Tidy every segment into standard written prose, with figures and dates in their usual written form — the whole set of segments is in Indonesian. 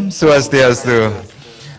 Om Swastiastu.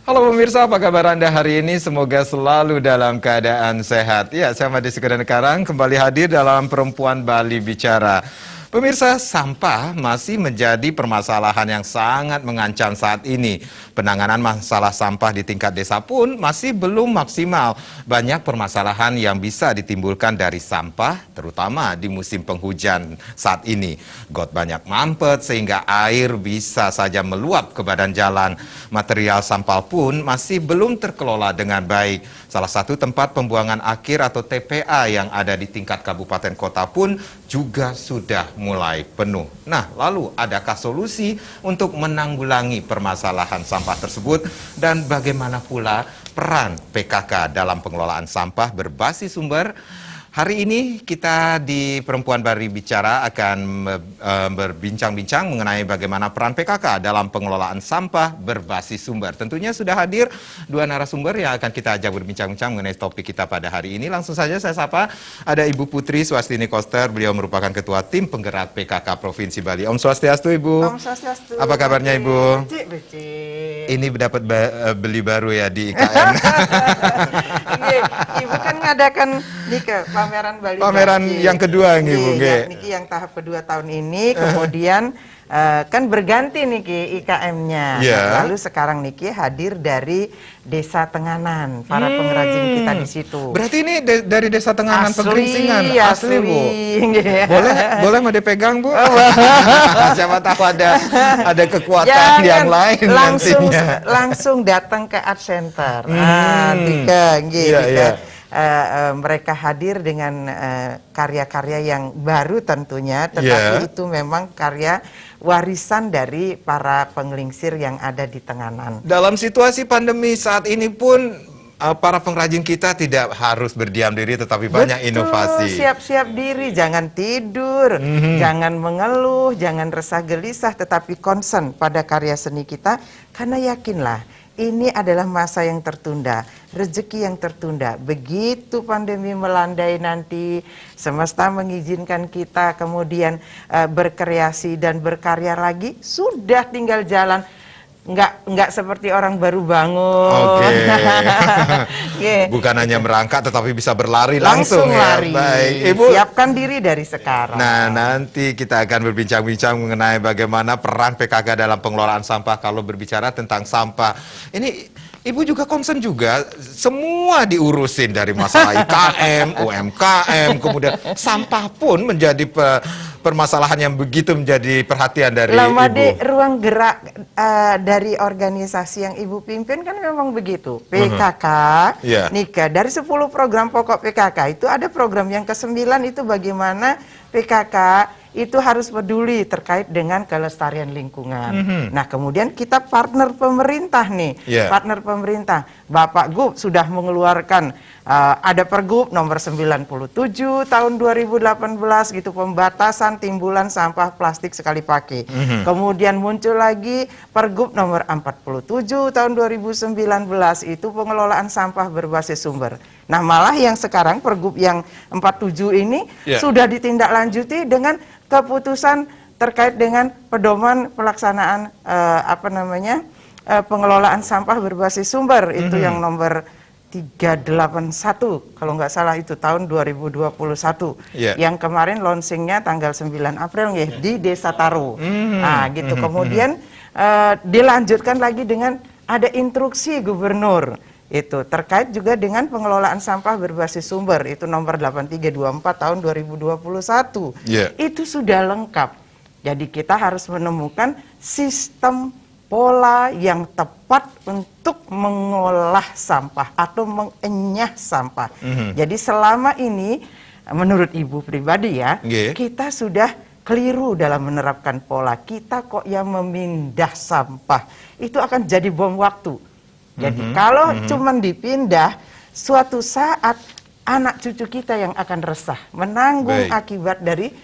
Halo pemirsa, apa kabar Anda hari ini? Semoga selalu dalam keadaan sehat. Ya, saya Made Suganda Karang kembali hadir dalam Perempuan Bali Bicara. Pemirsa, sampah masih menjadi permasalahan yang sangat mengancam saat ini. Penanganan masalah sampah di tingkat desa pun masih belum maksimal. Banyak permasalahan yang bisa ditimbulkan dari sampah, terutama di musim penghujan saat ini. Got banyak mampet sehingga air bisa saja meluap ke badan jalan. Material sampah pun masih belum terkelola dengan baik. Salah satu tempat pembuangan akhir atau TPA yang ada di tingkat kabupaten kota pun juga sudah mulai penuh. Nah, lalu adakah solusi untuk menanggulangi permasalahan sampah tersebut dan bagaimana pula peran PKK dalam pengelolaan sampah berbasis sumber? Hari ini kita di Perempuan Bali Bicara akan berbincang-bincang mengenai bagaimana peran PKK dalam pengelolaan sampah berbasis sumber. Tentunya sudah hadir dua narasumber yang akan kita ajak berbincang-bincang mengenai topik kita pada hari ini. Langsung saja saya sapa, ada Ibu Putri Swastini Koster, beliau merupakan Ketua Tim Penggerak PKK Provinsi Bali. Om Swastiastu, Ibu. Om Swastiastu. Apa kabarnya, Ibu? Becik. Ini dapat beli baru ya di IKN. Ibu kan ngadakan nih ke pameran Bali. Pameran yang kedua nih, Bu. Niki yang tahap kedua tahun ini, kemudian kan berganti Niki IKM-nya. Yeah. Lalu sekarang Niki hadir dari Desa Tenganan, para pengrajin kita di situ. Berarti ini dari Desa Tenganan Pegeringsingan, asli Bu. Boleh mau dipegang Bu? Siapa tahu ada kekuatan yang lain nantinya. Langsung datang ke Art Center. Mereka hadir dengan karya-karya yang baru tentunya, tetapi itu memang karya warisan dari para penglingsir yang ada di Tenganan. Dalam situasi pandemi saat ini pun para pengrajin kita tidak harus berdiam diri, tetapi banyak inovasi. Siap-siap diri, jangan tidur, jangan mengeluh, jangan resah gelisah, tetapi concern pada karya seni kita, karena yakinlah ini adalah masa yang tertunda, rezeki yang tertunda. Begitu pandemi melandai nanti, semesta mengizinkan kita kemudian berkreasi dan berkarya lagi, sudah tinggal jalan. Enggak seperti orang baru bangun. Bukan hanya merangkak tetapi bisa berlari langsung ya. Lari. Baik, Ibu. Siapkan diri dari sekarang. Nah, nanti kita akan berbincang-bincang mengenai bagaimana peran PKK dalam pengelolaan sampah. Kalau berbicara tentang sampah, ini Ibu juga concern juga, semua diurusin dari masalah IKM, UMKM, kemudian sampah pun menjadi permasalahan yang begitu menjadi perhatian dari Ibu. Ruang gerak dari organisasi yang Ibu pimpin kan memang begitu. PKK, Nika, dari 10 program pokok PKK itu ada program yang ke-9 itu bagaimana PKK itu harus peduli terkait dengan kelestarian lingkungan. Nah, kemudian kita partner pemerintah nih, partner pemerintah. Bapak Gub sudah mengeluarkan ada Pergub nomor 97 tahun 2018 gitu, pembatasan timbulan sampah plastik sekali pakai. Kemudian muncul lagi Pergub nomor 47 tahun 2019 itu pengelolaan sampah berbasis sumber. Nah, malah yang sekarang Pergub yang 47 ini sudah ditindaklanjuti dengan keputusan terkait dengan pedoman pelaksanaan pengelolaan sampah berbasis sumber itu yang nomor 381 kalau nggak salah itu tahun 2021 yang kemarin launchingnya tanggal 9 April di Desa Taro. Nah gitu kemudian dilanjutkan lagi dengan ada instruksi gubernur itu terkait juga dengan pengelolaan sampah berbasis sumber itu nomor 8324 tahun 2021. Itu sudah lengkap. Jadi kita harus menemukan sistem pola yang tepat untuk mengolah sampah atau mengenyah sampah. Jadi selama ini menurut Ibu pribadi kita sudah keliru dalam menerapkan pola. Kita kok yang memindah sampah itu akan jadi bom waktu. Jadi kalau cuman dipindah, suatu saat anak cucu kita yang akan resah, menanggung akibat dari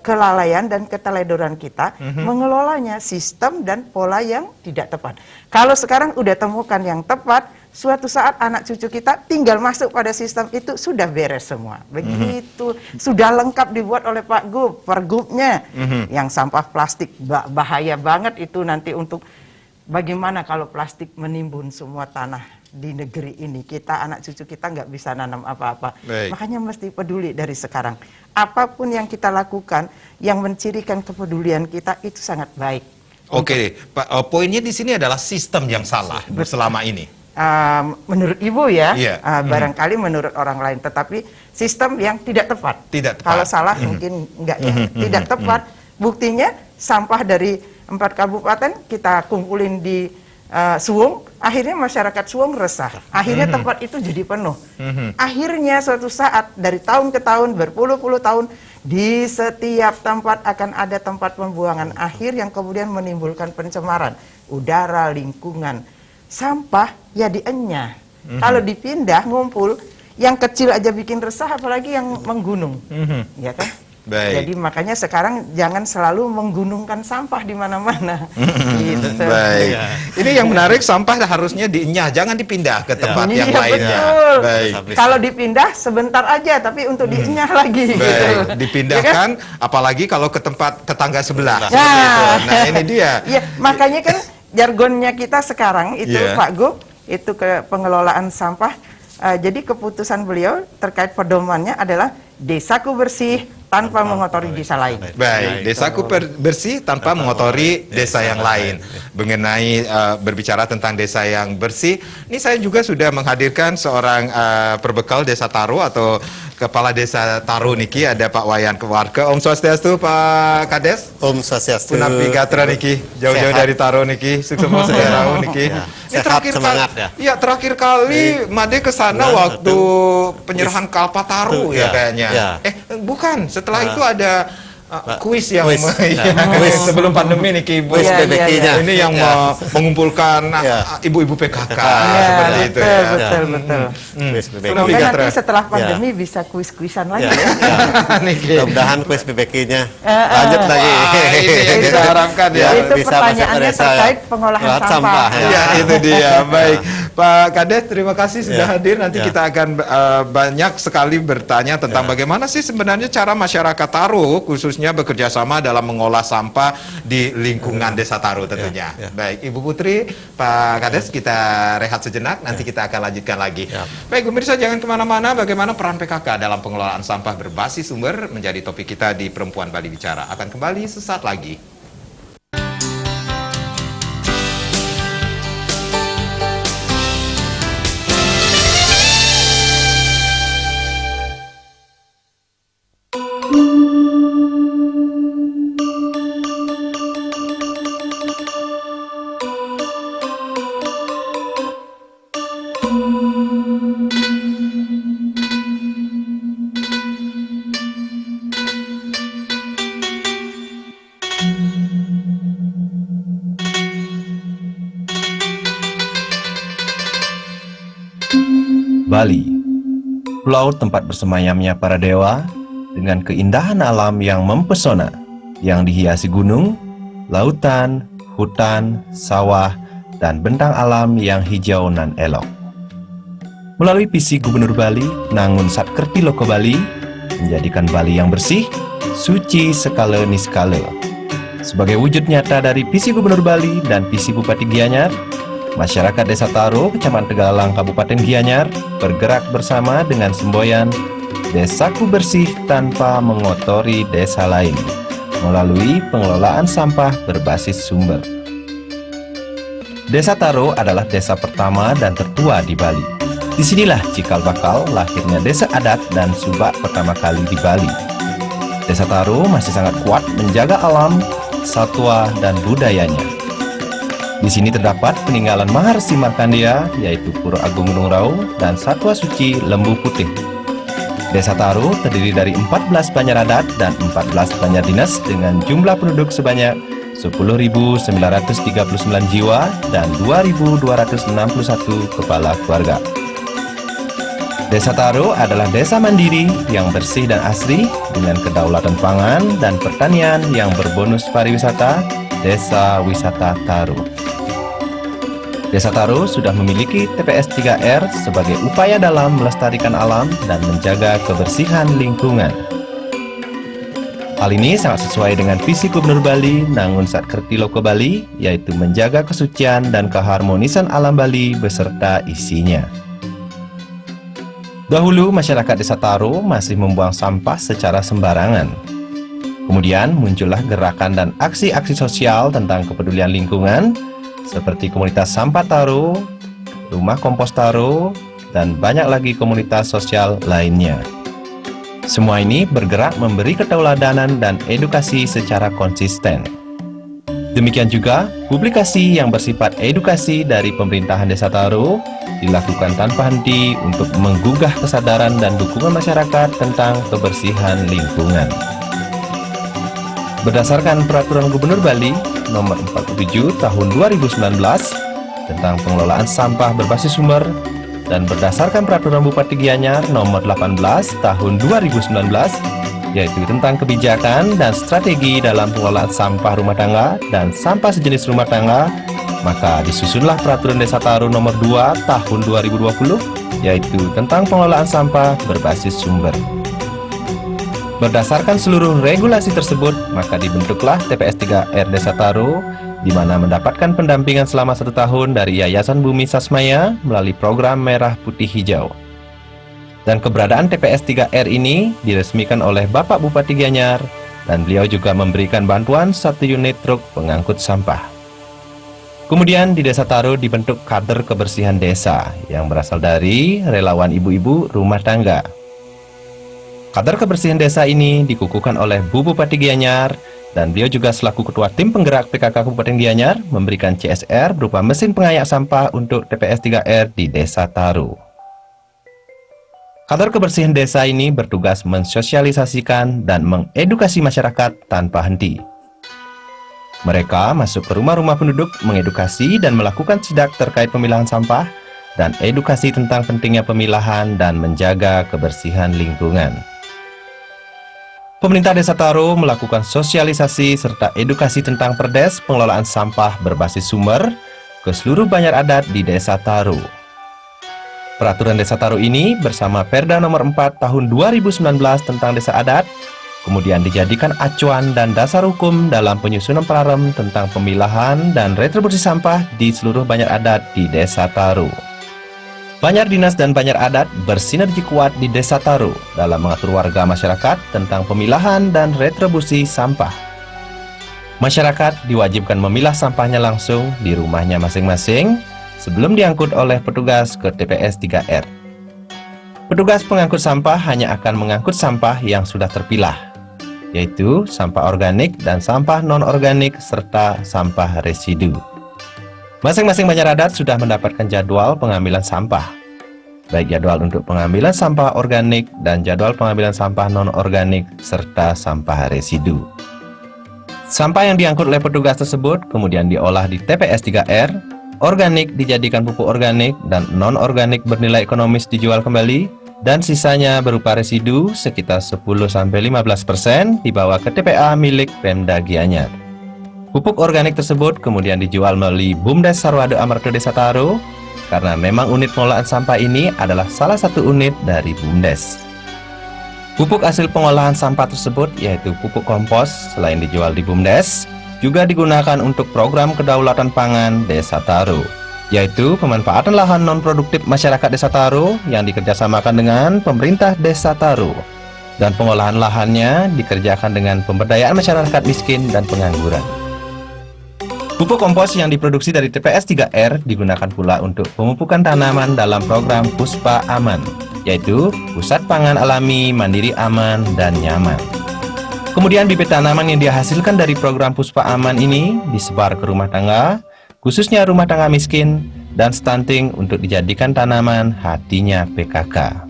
kelalaian dan keteledoran kita mengelolanya, sistem dan pola yang tidak tepat. Kalau sekarang udah temukan yang tepat, suatu saat anak cucu kita tinggal masuk pada sistem itu sudah beres semua. Begitu, sudah lengkap dibuat oleh Pak Gub, Pergubnya, yang sampah plastik bahaya banget itu nanti untuk bagaimana kalau plastik menimbun semua tanah di negeri ini? Kita, anak cucu kita nggak bisa nanam apa-apa. Makanya mesti peduli dari sekarang. Apapun yang kita lakukan, yang mencirikan kepedulian kita itu sangat baik. Oke, Pak, poinnya di sini adalah sistem yang salah selama ini. Menurut Ibu ya, Barangkali menurut orang lain, tetapi sistem yang tidak tepat. Tidak tepat. Kalau salah mungkin enggak ya, tidak tepat. Buktinya sampah dari 4 kabupaten kita kumpulin di Suwung, akhirnya masyarakat Suwung resah. Akhirnya tempat itu jadi penuh. Akhirnya suatu saat dari tahun ke tahun, berpuluh-puluh tahun, di setiap tempat akan ada tempat pembuangan akhir yang kemudian menimbulkan pencemaran udara, lingkungan. Sampah ya dienyah. Kalau dipindah ngumpul, yang kecil aja bikin resah, apalagi yang menggunung, ya kan? Baik. Jadi makanya sekarang jangan selalu menggunungkan sampah di mana-mana. Gitu. Baik. Ini yang menarik, sampah harusnya dienyah, jangan dipindah ke tempat yang lainnya. Betul. Baik. Kalau dipindah sebentar aja, tapi untuk dienyah lagi. Baik. Gitu. Dipindahkan, ya kan? Apalagi kalau ke tempat tetangga sebelah. Nah ini dia. Ya, makanya kan jargonnya kita sekarang itu Pak Gub, itu ke pengelolaan sampah. Jadi keputusan beliau terkait pedomannya adalah desaku bersih tanpa mengotori desa lain. Baik, desaku bersih tanpa mengotori desa yang lain. Mengenai berbicara tentang desa yang bersih, ini saya juga sudah menghadirkan seorang perbekal desa Taro atau Kepala Desa Taro niki, ada Pak Wayan Keluarga. Om Swastiastu Pak Kades. Om Swastiastu. Punapi Gatra niki, jauh-jauh dari Taro niki, sukses sejarah niki. Ini terakhir semangat ya. Iya, terakhir kali Made ke sana waktu penyerahan Kalpataru ya kayaknya. Bukan, setelah itu ada kuis yang kuis sebelum pandemi nih Ibu. Ini yang mengumpulkan ibu-ibu PKK seperti itu ya. Betul. Semoga nanti setelah pandemi bisa kuis-kuisan lagi ya. Mudah-mudahan kuis PPK-nya lanjut lagi. Ini yang kita harapkan ya. Itu pertanyaannya terkait pengolahan sampah. Ya, itu dia. Baik. Pak Kades, terima kasih sudah hadir. Nanti kita akan banyak sekali bertanya tentang bagaimana sih sebenarnya cara masyarakat Taro khususnya bekerja sama dalam mengolah sampah di lingkungan Desa Taro tentunya. Baik, Ibu Putri, Pak Kades, kita rehat sejenak, nanti kita akan lanjutkan lagi. Baik, pemirsa jangan kemana-mana, bagaimana peran PKK dalam pengelolaan sampah berbasis sumber menjadi topik kita di Perempuan Bali Bicara. Akan kembali sesaat lagi. Bali, pulau tempat bersemayamnya para dewa dengan keindahan alam yang mempesona, yang dihiasi gunung, lautan, hutan, sawah, dan bentang alam yang hijau nan elok. Melalui visi Gubernur Bali, Nangun Satkerti Loko Bali, menjadikan Bali yang bersih, suci skala niskala. Sebagai wujud nyata dari visi Gubernur Bali dan visi Bupati Gianyar, masyarakat Desa Taro, Kecamatan Tegalang, Kabupaten Gianyar, bergerak bersama dengan semboyan Desaku Bersih Tanpa Mengotori Desa Lain, melalui pengelolaan sampah berbasis sumber. Desa Taro adalah desa pertama dan tertua di Bali. Disinilah cikal bakal lahirnya desa adat dan subak pertama kali di Bali. Desa Taro masih sangat kuat menjaga alam, satwa, dan budayanya. Di sini terdapat peninggalan Maharsi Markandeya, yaitu Pura Agung Gunung Raung dan Satwa Suci Lembu Putih. Desa Taro terdiri dari 14 banjar adat dan 14 banjar dinas dengan jumlah penduduk sebanyak 10.939 jiwa dan 2.261 kepala keluarga. Desa Taro adalah desa mandiri yang bersih dan asri dengan kedaulatan pangan dan pertanian yang berbonus pariwisata, Desa Wisata Taro. Desa Taro sudah memiliki TPS 3R sebagai upaya dalam melestarikan alam dan menjaga kebersihan lingkungan. Hal ini sangat sesuai dengan visi Gubernur Bali Nangun Satkerti Loko Bali, yaitu menjaga kesucian dan keharmonisan alam Bali beserta isinya. Dahulu masyarakat Desa Taro masih membuang sampah secara sembarangan. Kemudian muncullah gerakan dan aksi-aksi sosial tentang kepedulian lingkungan seperti komunitas sampah Taro, rumah kompos Taro, dan banyak lagi komunitas sosial lainnya. Semua ini bergerak memberi keteladanan dan edukasi secara konsisten. Demikian juga, publikasi yang bersifat edukasi dari pemerintahan Desa Taro dilakukan tanpa henti untuk menggugah kesadaran dan dukungan masyarakat tentang kebersihan lingkungan. Berdasarkan Peraturan Gubernur Bali Nomor 47 Tahun 2019 tentang pengelolaan sampah berbasis sumber, dan berdasarkan Peraturan Bupati Gianyar Nomor 18 Tahun 2019, yaitu tentang kebijakan dan strategi dalam pengelolaan sampah rumah tangga dan sampah sejenis rumah tangga, maka disusunlah Peraturan Desa Taro Nomor 2 Tahun 2020, yaitu tentang pengelolaan sampah berbasis sumber. Berdasarkan seluruh regulasi tersebut, maka dibentuklah TPS 3R Desa Taro, di mana mendapatkan pendampingan selama 1 tahun dari Yayasan Bumi Sasmaya melalui program Merah Putih Hijau. Dan keberadaan TPS 3R ini diresmikan oleh Bapak Bupati Gianyar, dan beliau juga memberikan bantuan 1 unit truk pengangkut sampah. Kemudian di Desa Taro dibentuk kader kebersihan desa yang berasal dari relawan ibu-ibu rumah tangga. Kader kebersihan desa ini dikukuhkan oleh Bu Bupati Gianyar, dan beliau juga selaku Ketua Tim Penggerak PKK Kabupaten Gianyar memberikan CSR berupa mesin pengayak sampah untuk TPS 3R di Desa Taro. Kader kebersihan desa ini bertugas mensosialisasikan dan mengedukasi masyarakat tanpa henti. Mereka masuk ke rumah-rumah penduduk, mengedukasi dan melakukan sidak terkait pemilahan sampah, dan edukasi tentang pentingnya pemilahan dan menjaga kebersihan lingkungan. Pemerintah Desa Taro melakukan sosialisasi serta edukasi tentang perdes pengelolaan sampah berbasis sumber ke seluruh banjar adat di Desa Taro. Peraturan Desa Taro ini bersama Perda Nomor 4 Tahun 2019 tentang Desa Adat, kemudian dijadikan acuan dan dasar hukum dalam penyusunan pelarem tentang pemilahan dan retribusi sampah di seluruh banjar adat di Desa Taro. Banjar Dinas dan Banjar Adat bersinergi kuat di Desa Taro dalam mengatur warga masyarakat tentang pemilahan dan retribusi sampah. Masyarakat diwajibkan memilah sampahnya langsung di rumahnya masing-masing sebelum diangkut oleh petugas ke TPS 3R. Petugas pengangkut sampah hanya akan mengangkut sampah yang sudah terpilah, yaitu sampah organik dan sampah non-organik serta sampah residu. Masing-masing banjar adat sudah mendapatkan jadwal pengambilan sampah, baik jadwal untuk pengambilan sampah organik dan jadwal pengambilan sampah non-organik serta sampah residu. Sampah yang diangkut oleh petugas tersebut kemudian diolah di TPS 3R, organik dijadikan pupuk organik dan non-organik bernilai ekonomis dijual kembali, dan sisanya berupa residu sekitar 10-15% dibawa ke TPA milik Pemda Gianyar. Pupuk organik tersebut kemudian dijual melalui BUMDes Sarwado Amarto Desa Taro, karena memang unit pengolahan sampah ini adalah salah satu unit dari BUMDes. Pupuk hasil pengolahan sampah tersebut, yaitu pupuk kompos, selain dijual di BUMDes, juga digunakan untuk program kedaulatan pangan Desa Taro, yaitu pemanfaatan lahan non-produktif masyarakat Desa Taro yang dikerjasamakan dengan pemerintah Desa Taro, dan pengolahan lahannya dikerjakan dengan pemberdayaan masyarakat miskin dan pengangguran. Pupuk kompos yang diproduksi dari TPS 3R digunakan pula untuk pemupukan tanaman dalam program Puspa Aman, yaitu Pusat Pangan Alami Mandiri Aman dan Nyaman. Kemudian bibit tanaman yang dihasilkan dari program Puspa Aman ini disebar ke rumah tangga, khususnya rumah tangga miskin dan stunting, untuk dijadikan tanaman hatinya PKK.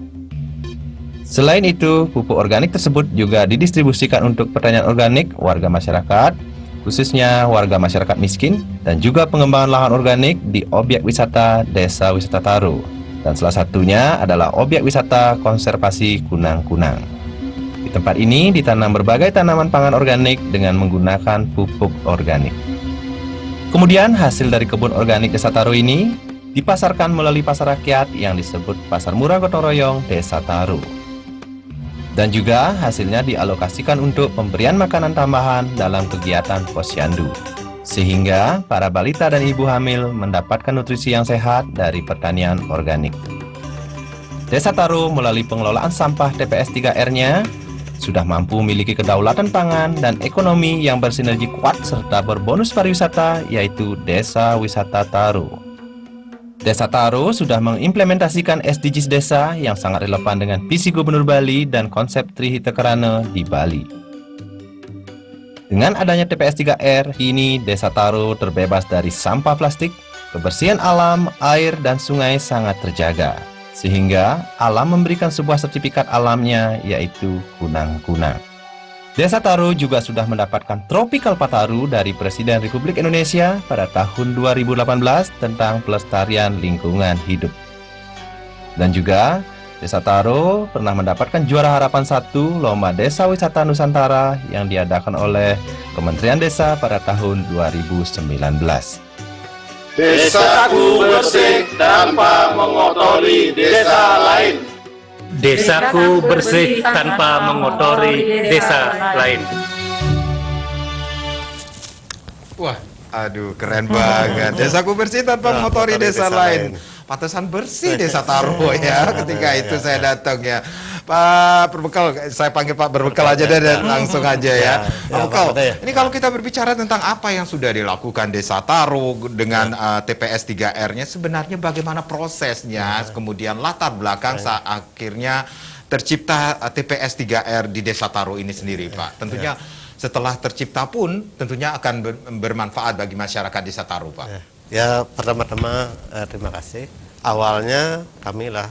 Selain itu, pupuk organik tersebut juga didistribusikan untuk pertanian organik warga masyarakat, khususnya warga masyarakat miskin, dan juga pengembangan lahan organik di objek wisata Desa Wisata Taro, dan salah satunya adalah objek wisata konservasi Kunang-Kunang. Di tempat ini ditanam berbagai tanaman pangan organik dengan menggunakan pupuk organik. Kemudian hasil dari kebun organik Desa Taro ini dipasarkan melalui pasar rakyat yang disebut Pasar Murah Gotong Royong Desa Taro. Dan juga hasilnya dialokasikan untuk pemberian makanan tambahan dalam kegiatan posyandu. Sehingga para balita dan ibu hamil mendapatkan nutrisi yang sehat dari pertanian organik. Desa Taro melalui pengelolaan sampah TPS 3R-nya sudah mampu memiliki kedaulatan pangan dan ekonomi yang bersinergi kuat serta berbonus pariwisata, yaitu Desa Wisata Taro. Desa Taro sudah mengimplementasikan SDGs desa yang sangat relevan dengan visi Gubernur Bali dan konsep Trihita Karana di Bali. Dengan adanya TPS 3R, kini Desa Taro terbebas dari sampah plastik, kebersihan alam, air, dan sungai sangat terjaga. Sehingga alam memberikan sebuah sertifikat alamnya, yaitu kunang-kunang. Desa Taro juga sudah mendapatkan Tropical Pataru dari Presiden Republik Indonesia pada tahun 2018 tentang pelestarian lingkungan hidup. Dan juga Desa Taro pernah mendapatkan juara harapan 1 Lomba Desa Wisata Nusantara yang diadakan oleh Kementerian Desa pada tahun 2019. Desaku bersih tanpa mengotori desa lain. Desaku bersih tanpa mengotori desa lain. Wah, aduh keren banget. Desaku bersih tanpa mengotori desa lain. Pantesan bersih Desa Taro ya ketika itu saya datang ya. Pak Berbekal, saya panggil Pak Berbekal aja deh dan langsung aja ya. Pak Berbekal, ini kalau kita berbicara tentang apa yang sudah dilakukan Desa Taro dengan TPS 3R-nya, sebenarnya bagaimana prosesnya, kemudian latar belakang saat akhirnya tercipta TPS 3R di Desa Taro ini sendiri, Pak. Tentunya setelah tercipta pun tentunya akan bermanfaat bagi masyarakat Desa Taro, Pak. Ya, pertama-tama terima kasih. Awalnya kami lah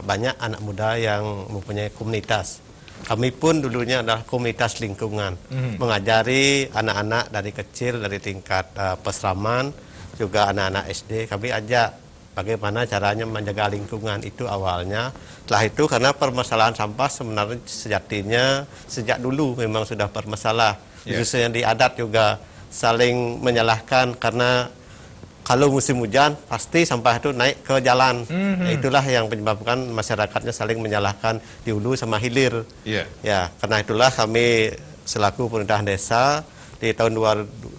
banyak anak muda yang mempunyai komunitas. Kami pun dulunya adalah komunitas lingkungan, mengajari anak-anak dari kecil, dari tingkat pesraman, juga anak-anak SD. Kami ajak bagaimana caranya menjaga lingkungan itu awalnya. Setelah itu karena permasalahan sampah sebenarnya sejatinya sejak dulu memang sudah bermasalah. Khususnya di adat juga saling menyalahkan karena kalau musim hujan pasti sampah itu naik ke jalan. Itulah yang menyebabkan masyarakatnya saling menyalahkan di hulu sama hilir. Ya, karena itulah kami selaku pemerintahan desa di tahun 2020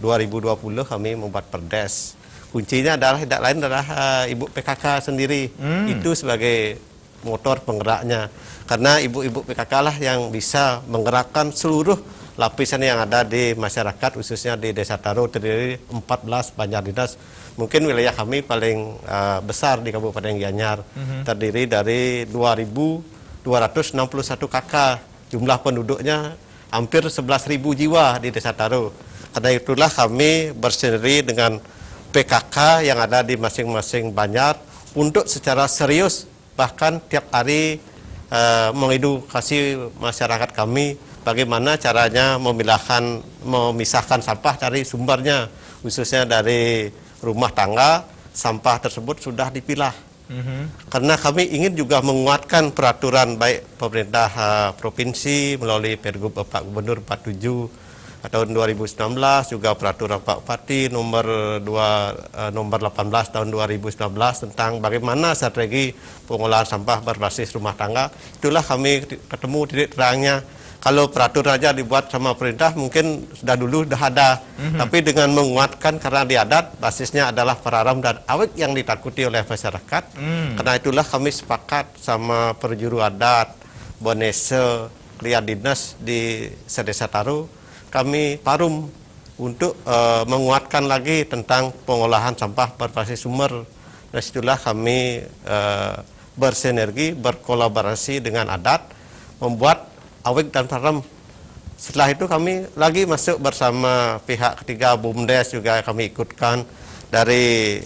kami membuat perdes. Kuncinya adalah tidak lain adalah ibu PKK sendiri. Itu sebagai motor penggeraknya. Karena ibu-ibu PKK lah yang bisa menggerakkan seluruh lapisan yang ada di masyarakat, khususnya di Desa Taro terdiri 14 banjar dinas. Mungkin wilayah kami paling besar di Kabupaten Gianyar, terdiri dari 2.261 KK. Jumlah penduduknya hampir 11.000 jiwa di Desa Taro. Karena itulah kami bersinergi dengan PKK yang ada di masing-masing banjar untuk secara serius bahkan tiap hari mengedukasi masyarakat kami bagaimana caranya memisahkan sampah dari sumbernya, khususnya dari rumah tangga. Sampah tersebut sudah dipilah. Karena kami ingin juga menguatkan peraturan baik pemerintah provinsi melalui Pergub Bapak Gubernur 47 tahun 2019, juga peraturan Pak Bupati nomor 18 tahun 2019 tentang bagaimana strategi pengolahan sampah berbasis rumah tangga. Itulah kami ketemu titik terangnya. Kalau peraturan aja dibuat sama perintah mungkin sudah dulu sudah ada, tapi dengan menguatkan karena di adat basisnya adalah peraram dan awet yang ditakuti oleh masyarakat. Karena itulah kami sepakat sama perjuru adat, bonese, lihat dinas di Desa Taro, kami parum untuk menguatkan lagi tentang pengolahan sampah berbasis sumber. Dan itulah kami bersinergi, berkolaborasi dengan adat, membuat awik dan param. Setelah itu kami lagi masuk bersama pihak ketiga, BUMDes juga kami ikutkan dari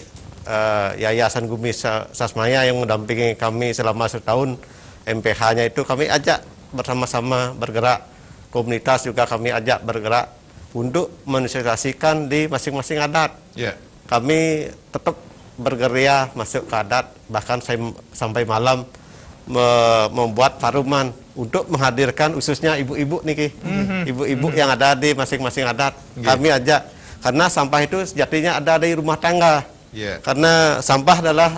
Yayasan Gumi Sasmaya yang mendampingi kami selama setahun. MPH-nya itu kami ajak bersama-sama bergerak. Komunitas juga kami ajak bergerak untuk mensuksesikan di masing-masing adat. Kami tetap bergeria masuk ke adat, bahkan sampai malam membuat paruman untuk menghadirkan khususnya ibu-ibu nih, ibu-ibu yang ada di masing-masing adat. Kami ajak karena sampah itu sejatinya ada di rumah tangga. Karena sampah adalah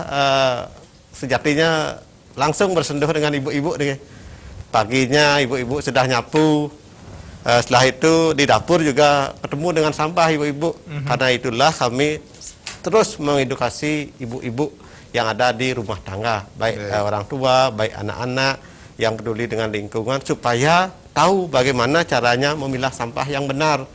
sejatinya langsung bersentuh dengan ibu-ibu nih. paginya ibu-ibu sudah nyapu. Setelah itu di dapur juga ketemu dengan sampah ibu-ibu. Karena itulah kami terus mengedukasi ibu-ibu yang ada di rumah tangga, baik orang tua, baik anak-anak yang peduli dengan lingkungan, supaya tahu bagaimana caranya memilah sampah yang benar.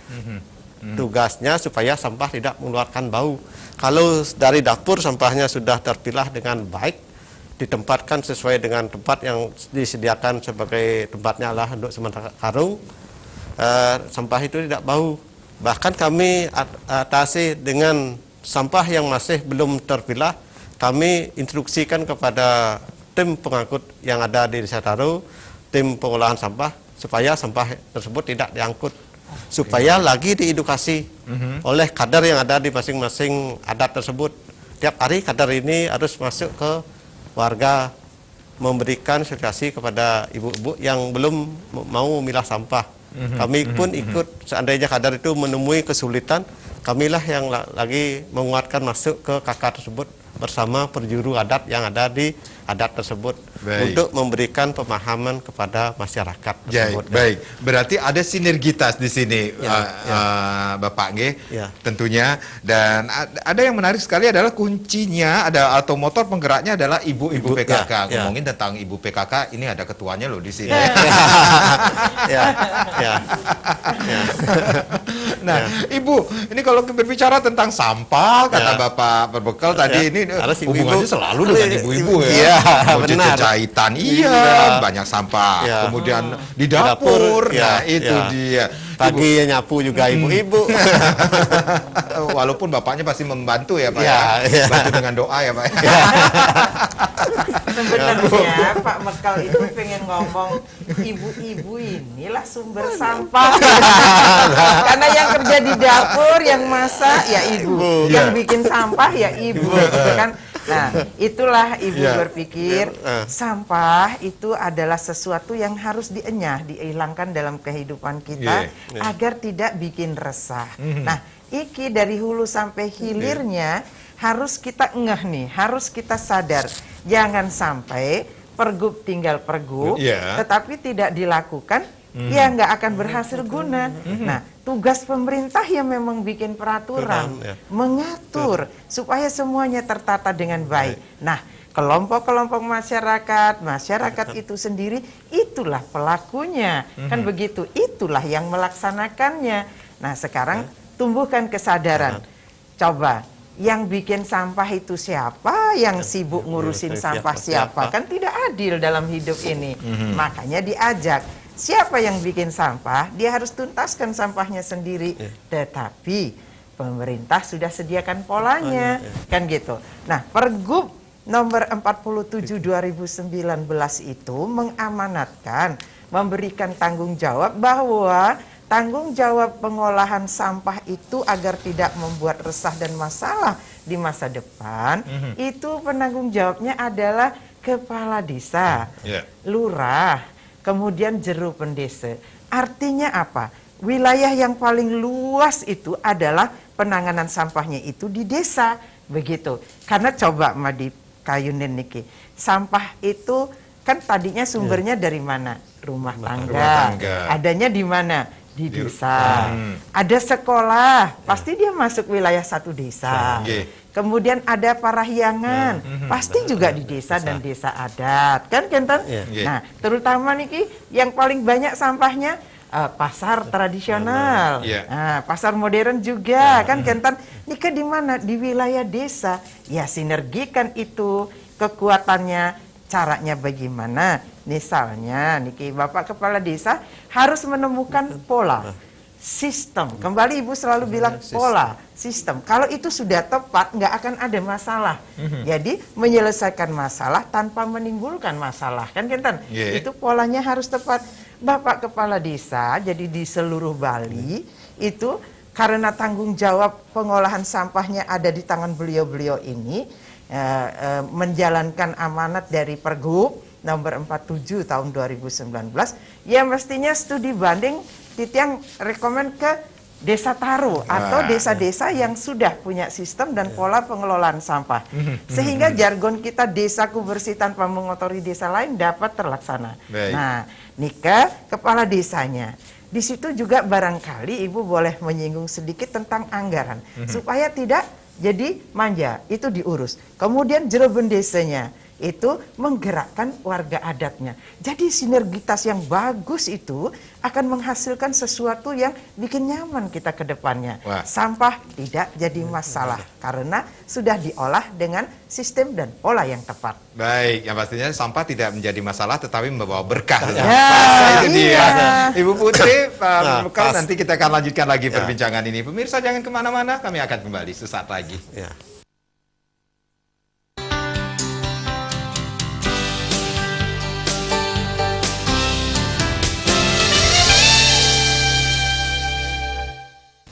Tugasnya supaya sampah tidak mengeluarkan bau. Kalau dari dapur sampahnya sudah terpilah dengan baik, ditempatkan sesuai dengan tempat yang disediakan sebagai tempatnya adalah untuk sementara karung, sampah itu tidak bau. Bahkan kami atasi dengan sampah yang masih belum terpilah, kami instruksikan kepada tim pengangkut yang ada di Desa Taro, tim pengolahan sampah, supaya sampah tersebut tidak diangkut, supaya lagi diedukasi oleh kader yang ada di masing-masing adat tersebut. Tiap hari kader ini harus masuk ke warga, memberikan sosialisasi kepada ibu-ibu yang belum mau memilah sampah. Kami pun ikut, seandainya kader itu menemui kesulitan, kamilah yang lagi menguatkan masuk ke KK tersebut bersama perjuru adat yang ada di adat tersebut. Baik. Untuk memberikan pemahaman kepada masyarakat tersebut. Baik. Berarti ada sinergitas di sini, Bapak G, tentunya. Dan ada yang menarik sekali adalah kuncinya atau motor penggeraknya adalah ibu-ibu PKK. Ngomongin tentang ibu PKK, ini ada ketuanya loh di sini. Nah, Ibu, ini kalau berbicara tentang sampah, kata Bapak Berbekal tadi, ini hubungannya selalu dengan ibu-ibu ya. Benar. Jahitan, banyak sampah. Kemudian di dapur, nah itu dia. Pagi nyapu juga ibu-ibu. Walaupun bapaknya pasti membantu ya Pak bantu dengan doa ya Pak. Sebenarnya Pak Mekal itu pengen ngomong ibu-ibu inilah sumber sampah. Karena yang kerja di dapur, yang masak ya ibu, yang bikin sampah ya ibu, gitu kan. Nah, itulah ibu berpikir sampah itu adalah sesuatu yang harus dihilangkan dalam kehidupan kita agar tidak bikin resah. Nah, iki dari hulu sampai hilirnya harus kita ngeh nih, harus kita sadar. Jangan sampai pergub tinggal pergub, tetapi tidak dilakukan, ya nggak akan berhasil guna. Nah, tugas pemerintah yang memang bikin peraturan, mengatur supaya semuanya tertata dengan baik. Nah, kelompok-kelompok masyarakat itu sendiri, itulah pelakunya. Kan begitu, itulah yang melaksanakannya. Nah, sekarang tumbuhkan kesadaran. Coba, yang bikin sampah itu siapa? Yang sibuk ngurusin sampah siapa? Kan tidak adil dalam hidup ini. Makanya diajak. Siapa yang bikin sampah, dia harus tuntaskan sampahnya sendiri. Tetapi pemerintah sudah sediakan polanya, kan gitu. Nah, Pergub nomor 47 2019 itu mengamanatkan, memberikan tanggung jawab bahwa tanggung jawab pengolahan sampah itu agar tidak membuat resah dan masalah di masa depan, itu penanggung jawabnya adalah kepala desa, lurah, kemudian jeru pendesa. Artinya apa? Wilayah yang paling luas itu adalah penanganan sampahnya itu di desa, begitu. Karena coba di Kayunin niki, sampah itu kan tadinya sumbernya dari mana? Rumah tangga. Adanya di mana? Di desa. Ada sekolah, pasti dia masuk wilayah satu desa. Kemudian ada parahyangan, pasti juga di desa dan desa adat, kan Kenten? Nah, terutama niki yang paling banyak sampahnya pasar tradisional, nah, pasar modern juga, kan Kenten? Nika di mana? Di wilayah desa. Ya, sinergikan itu kekuatannya. Caranya bagaimana? Misalnya, niki Bapak Kepala Desa harus menemukan pola, sistem. Kembali Ibu selalu bilang pola, sistem. Kalau itu sudah tepat, nggak akan ada masalah. Jadi menyelesaikan masalah tanpa menimbulkan masalah, kan Kenten? Itu polanya harus tepat. Bapak Kepala Desa, jadi di seluruh Bali itu karena tanggung jawab pengolahan sampahnya ada di tangan beliau-beliau ini. Menjalankan amanat dari Pergub nomor 47 tahun 2019, ya mestinya studi banding titiang rekomen ke Desa Taro atau desa-desa yang sudah punya sistem dan pola pengelolaan sampah. Sehingga jargon kita desaku bersih tanpa mengotori desa lain dapat terlaksana. Baik. Nah, Nika, kepala desanya. Di situ juga barangkali Ibu boleh menyinggung sedikit tentang anggaran supaya tidak jadi manja, itu diurus. Kemudian Jroben desanya itu menggerakkan warga adatnya. Jadi sinergitas yang bagus itu akan menghasilkan sesuatu yang bikin nyaman kita ke depannya. Wah. Sampah tidak jadi masalah karena sudah diolah dengan sistem dan pola yang tepat. Baik, yang pastinya sampah tidak menjadi masalah tetapi membawa berkah. Ya, Itu dia. iya. Ibu Putri, kalau pas. nanti kita akan lanjutkan lagi Ya. perbincangan ini. Pemirsa jangan kemana-mana, kami akan kembali sesaat lagi. Ya.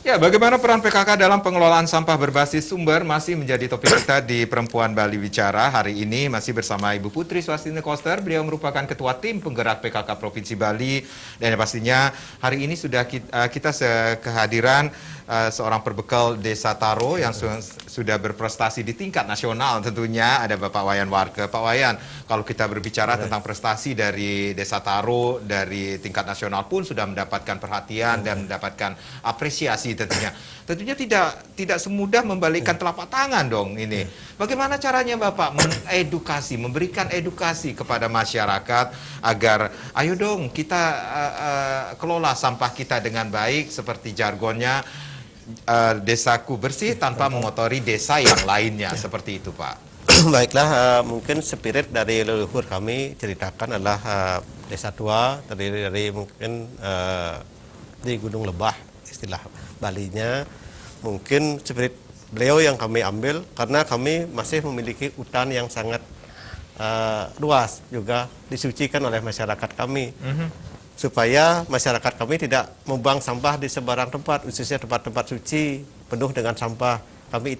Ya, bagaimana peran PKK dalam pengelolaan sampah berbasis sumber masih menjadi topik kita di Perempuan Bali Bicara. Hari ini masih bersama Ibu Putri Swastine Koster. Beliau merupakan Ketua Tim Penggerak PKK Provinsi Bali. Dan yang pastinya hari ini sudah kita kehadiran seorang perbekal Desa Taro yang sudah berprestasi di tingkat nasional tentunya. Ada Bapak Wayan Warke. Pak Wayan, kalau kita berbicara tentang prestasi dari Desa Taro dari tingkat nasional pun sudah mendapatkan perhatian dan mendapatkan apresiasi tentunya. Tentunya tidak semudah membalikkan telapak tangan dong ini. Bagaimana caranya Bapak mengedukasi, memberikan edukasi kepada masyarakat agar ayo dong kita kelola sampah kita dengan baik seperti jargonnya desaku bersih tanpa mengotori desa yang lainnya seperti itu Pak. Baiklah, mungkin spirit dari leluhur kami ceritakan adalah desa tua terdiri dari mungkin di Gunung Lebah istilah Balinya. Mungkin spirit beliau yang kami ambil karena kami masih memiliki hutan yang sangat luas juga disucikan oleh masyarakat kami. Supaya masyarakat kami tidak membuang sampah di sebarang tempat, khususnya tempat-tempat suci penuh dengan sampah. Kami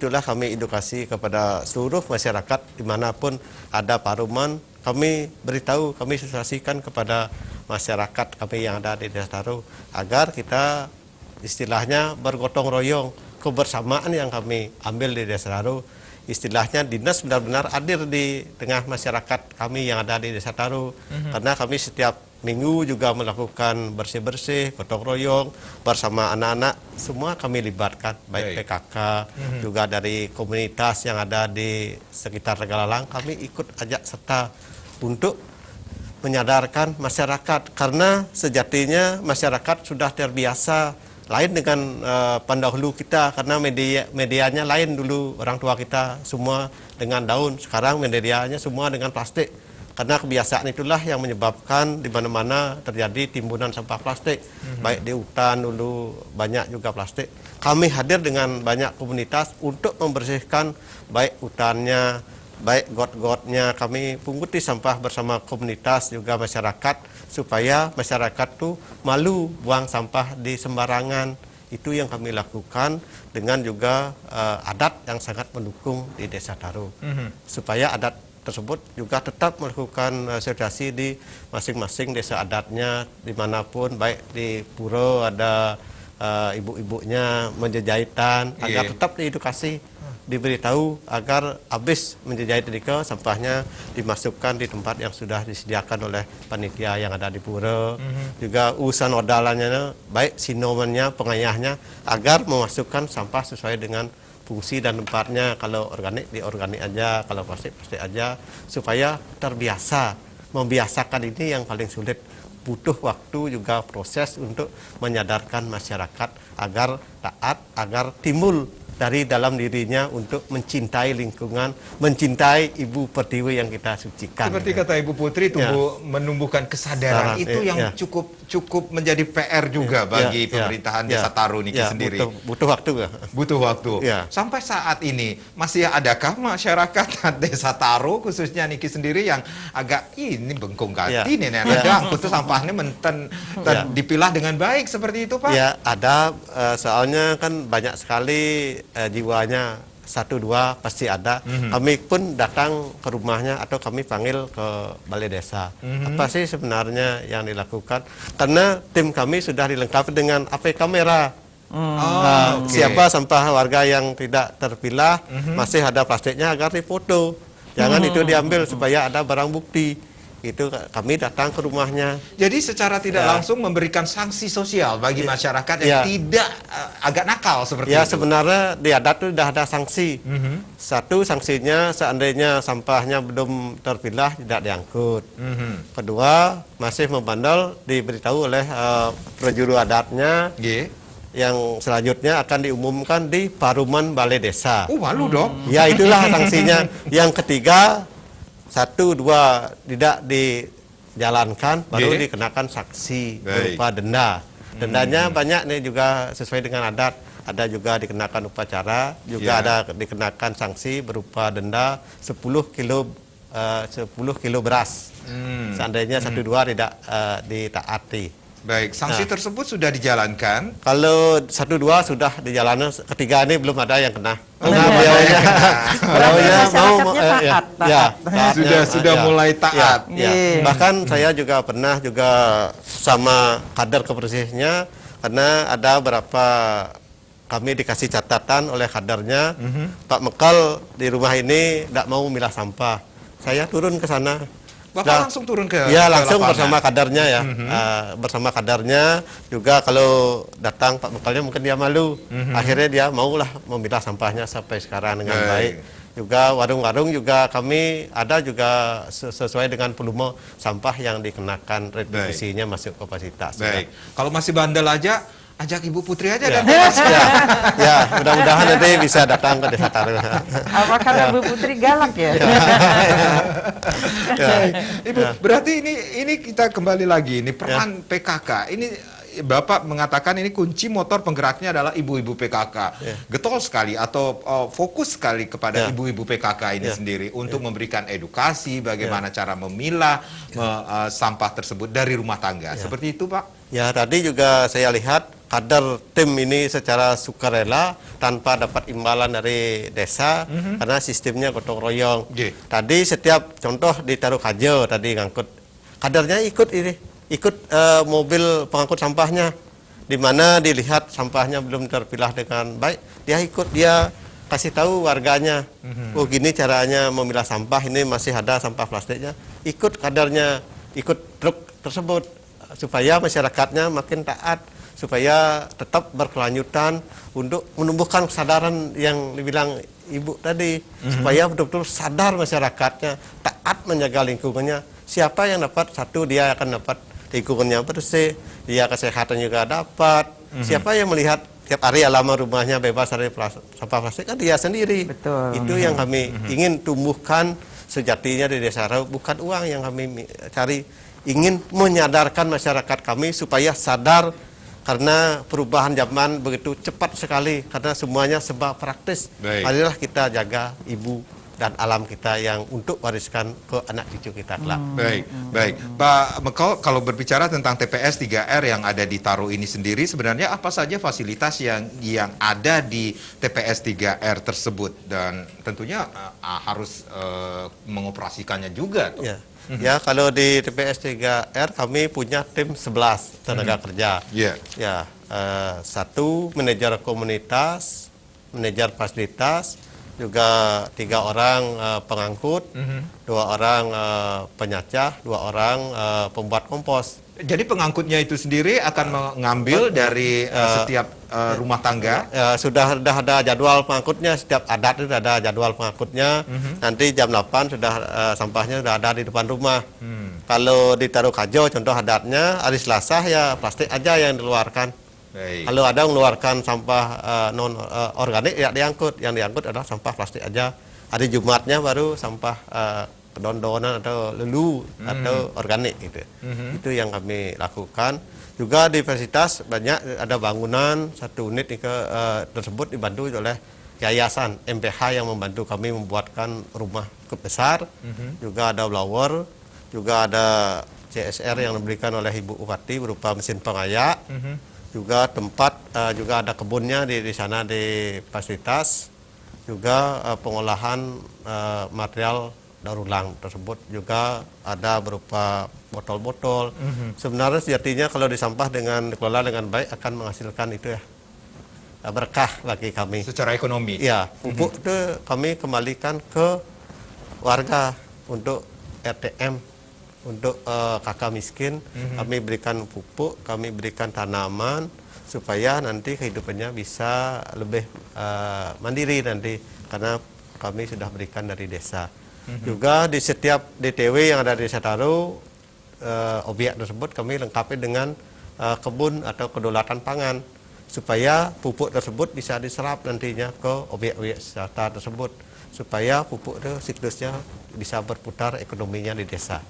edukasi kepada seluruh masyarakat dimanapun ada paruman, kami beritahu, kami sosialisasikan kepada masyarakat kami yang ada di Desa Taro agar kita istilahnya bergotong royong, kebersamaan yang kami ambil di Desa Taro. Istilahnya dinas benar-benar hadir di tengah masyarakat kami yang ada di Desa Taro. Karena kami setiap minggu juga melakukan bersih-bersih, gotong royong bersama anak-anak, semua kami libatkan, baik PKK, juga dari komunitas yang ada di sekitar Tegalalang, kami ikut ajak serta untuk menyadarkan masyarakat. Karena sejatinya masyarakat sudah terbiasa lain dengan pendahulu kita, karena medianya lain dulu, orang tua kita semua dengan daun, sekarang medianya semua dengan plastik. Karena kebiasaan itulah yang menyebabkan di mana-mana terjadi timbunan sampah plastik. Baik di hutan dulu banyak juga plastik. Kami hadir dengan banyak komunitas untuk membersihkan baik hutannya, baik got-gotnya. Kami punguti sampah bersama komunitas juga masyarakat supaya masyarakat tuh malu buang sampah di sembarangan. Itu yang kami lakukan dengan juga adat yang sangat mendukung di Desa Taro. Supaya adat tersebut juga tetap melakukan sosialisasi di masing-masing desa adatnya dimanapun, baik di pura ada ibu-ibunya menjajahitan agar tetap diedukasi, diberitahu agar habis menjajahit dika sampahnya dimasukkan di tempat yang sudah disediakan oleh panitia yang ada di pura. Juga urusan odalannya baik sinomannya, pengayahnya agar memasukkan sampah sesuai dengan fungsi dan tempatnya. Kalau organik di organik aja, kalau plastik plastik aja, supaya terbiasa. Membiasakan ini yang paling sulit, butuh waktu juga proses untuk menyadarkan masyarakat agar taat, agar timbul dari dalam dirinya untuk mencintai lingkungan, mencintai Ibu Pertiwi yang kita sucikan. Seperti kata Ibu Putri, menumbuhkan kesadaran itu yang cukup menjadi PR juga bagi pemerintahan Desa Taro Niki sendiri. Butuh waktu. Butuh waktu. Sampai saat ini masih adakah masyarakat Desa Taro khususnya Niki sendiri yang agak ini bengkong ganti nih, itu sampahnya dipilah dengan baik seperti itu Pak? Ya ada, soalnya kan banyak sekali jiwanya, 1-2 pasti ada. Kami pun datang ke rumahnya atau kami panggil ke balai desa. Apa sih sebenarnya yang dilakukan? Karena tim kami sudah dilengkapi dengan APK kamera. Siapa sampah warga yang tidak terpilah masih ada plastiknya agar difoto. Jangan itu diambil supaya ada barang bukti. Itu kami datang ke rumahnya. Jadi secara tidak langsung memberikan sanksi sosial bagi masyarakat yang tidak agak nakal seperti itu. Sebenarnya di adat itu sudah ada sanksi. Satu, sanksinya seandainya sampahnya belum terpilah tidak diangkut. Kedua, masih membandel diberitahu oleh prajuru adatnya. Yang selanjutnya akan diumumkan di Paruman Balai Desa. Malu dong. Ya, itulah sanksinya. Yang ketiga, 1, 2 tidak dijalankan, baru dikenakan sanksi berupa denda. Dendanya banyak nih, juga sesuai dengan adat. Ada juga dikenakan upacara, juga ada dikenakan sanksi berupa denda 10 kilo beras. Seandainya 1, 2 tidak ditaati. Baik, sanksi tersebut sudah dijalankan. Kalau 1, 2 sudah dijalankan, ketiga ini belum ada yang kena. Beliaunya mau sudah mulai taat. Bahkan saya juga pernah sama kader kebersihnya, karena ada beberapa kami dikasih catatan oleh kadernya, Pak Mekal di rumah ini tidak mau memilah sampah. Saya turun ke sana. Bapak langsung turun ke langsung lapangan. bersama kadernya ya. Bersama kadernya juga, kalau datang Pak Mekalnya mungkin dia malu. Akhirnya dia maulah memilah sampahnya sampai sekarang dengan baik. Juga warung-warung juga kami ada juga sesuai dengan volume sampah yang dikenakan retribusinya masuk kapasitas. Baik. Kalau masih bandel aja, ajak Ibu Putri aja dan mudah-mudahan nanti bisa datang ke Desa Taru. Apakah Ibu Putri galak ya? Ibu, berarti ini kita kembali lagi, ini peran PKK. Ini Bapak mengatakan ini kunci motor penggeraknya adalah ibu-ibu PKK. Getol sekali atau fokus sekali kepada ibu-ibu PKK ini sendiri untuk memberikan edukasi bagaimana cara memilah sampah tersebut dari rumah tangga. Seperti itu, Pak? Ya, tadi juga saya lihat kader tim ini secara sukarela tanpa dapat imbalan dari desa, karena sistemnya gotong royong. Tadi setiap contoh di Taruh Kajo tadi ngangkut, kadernya ikut mobil pengangkut sampahnya, di mana dilihat sampahnya belum terpilah dengan baik, dia kasih tahu warganya, oh gini caranya memilah sampah, ini masih ada sampah plastiknya, ikut kadernya, ikut truk tersebut, supaya masyarakatnya makin taat, supaya tetap berkelanjutan untuk menumbuhkan kesadaran yang dibilang Ibu tadi, supaya betul-betul sadar masyarakatnya, taat menjaga lingkungannya. Siapa yang dapat, satu dia akan dapat lingkungannya bersih, dia kesehatan juga dapat. Siapa yang melihat tiap hari halaman rumahnya bebas dari sampah plastik, kan dia sendiri. Betul. Itu yang kami ingin tumbuhkan sejatinya di Desa Taruh, bukan uang yang kami cari. Ingin menyadarkan masyarakat kami supaya sadar, karena perubahan zaman begitu cepat sekali, karena semuanya serba praktis. Marilah kita jaga ibu dan alam kita yang untuk wariskan ke anak cucu kita kelak. Baik. Pak Mekal, kalau berbicara tentang TPS 3R yang ada di Taruh ini sendiri, sebenarnya apa saja fasilitas yang ada di TPS 3R tersebut, dan tentunya harus mengoperasikannya juga tuh. Ya, kalau di TPS 3R kami punya tim 11 tenaga kerja. Satu manajer komunitas, manajer fasilitas, juga 3 orang pengangkut, 2 orang penyacah, 2 orang pembuat kompos. Jadi pengangkutnya itu sendiri akan mengambil dari setiap rumah tangga? Sudah ada jadwal pengangkutnya, setiap adat itu ada jadwal pengangkutnya. Nanti jam 8 sudah sampahnya sudah ada di depan rumah. Kalau di Taruh Kajo contoh adatnya, hari Selasa ya plastik aja yang dikeluarkan. Kalau ada mengeluarkan sampah non organik ya diangkut, yang diangkut adalah sampah plastik aja. Hari Jumatnya baru sampah kedondonan atau lelu atau organik gitu. Itu yang kami lakukan. Juga di fasilitas banyak ada bangunan 1 unit tersebut dibantu oleh yayasan MPH yang membantu kami membuatkan rumah cukup besar. Juga ada blower, juga ada CSR yang diberikan oleh Ibu Bupati berupa mesin pengayak. Juga tempat, juga ada kebunnya di sana di fasilitas. Juga pengolahan material daur ulang tersebut juga ada berupa botol-botol. Sebenarnya sejatinya kalau disampah dengan dikelola dengan baik akan menghasilkan itu ya. berkah bagi kami. Secara ekonomi. Ya, pupuk itu kami kembalikan ke warga untuk RTM, untuk kakak miskin. Kami berikan pupuk, kami berikan tanaman supaya nanti kehidupannya bisa lebih mandiri nanti, karena kami sudah berikan dari desa. Juga di setiap DTW yang ada di Desa Taro, objek tersebut kami lengkapi dengan kebun atau kedaulatan pangan, supaya pupuk tersebut bisa diserap nantinya ke objek-objek wisata tersebut, supaya pupuk itu siklusnya bisa berputar ekonominya di desa.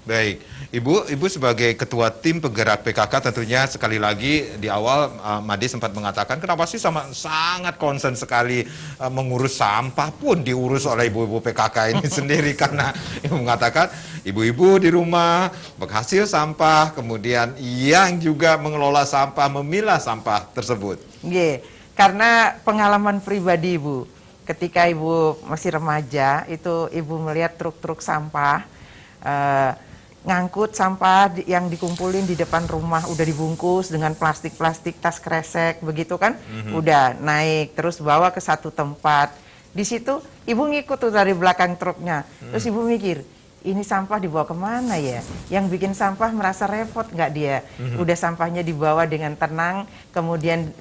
Baik, Ibu sebagai ketua tim penggerak PKK tentunya sekali lagi di awal Made sempat mengatakan kenapa sih sangat concern sekali mengurus sampah pun diurus oleh ibu-ibu PKK ini sendiri, karena Ibu mengatakan ibu-ibu di rumah penghasil sampah, kemudian yang juga mengelola sampah, memilah sampah tersebut. Karena pengalaman pribadi Ibu, ketika Ibu masih remaja itu Ibu melihat truk-truk sampah ngangkut sampah yang dikumpulin di depan rumah, udah dibungkus dengan plastik-plastik, tas kresek begitu kan, udah naik terus bawa ke satu tempat. Di situ Ibu ngikut tuh dari belakang truknya, terus Ibu mikir, ini sampah dibawa kemana ya? Yang bikin sampah merasa repot nggak dia? Udah sampahnya dibawa dengan tenang, kemudian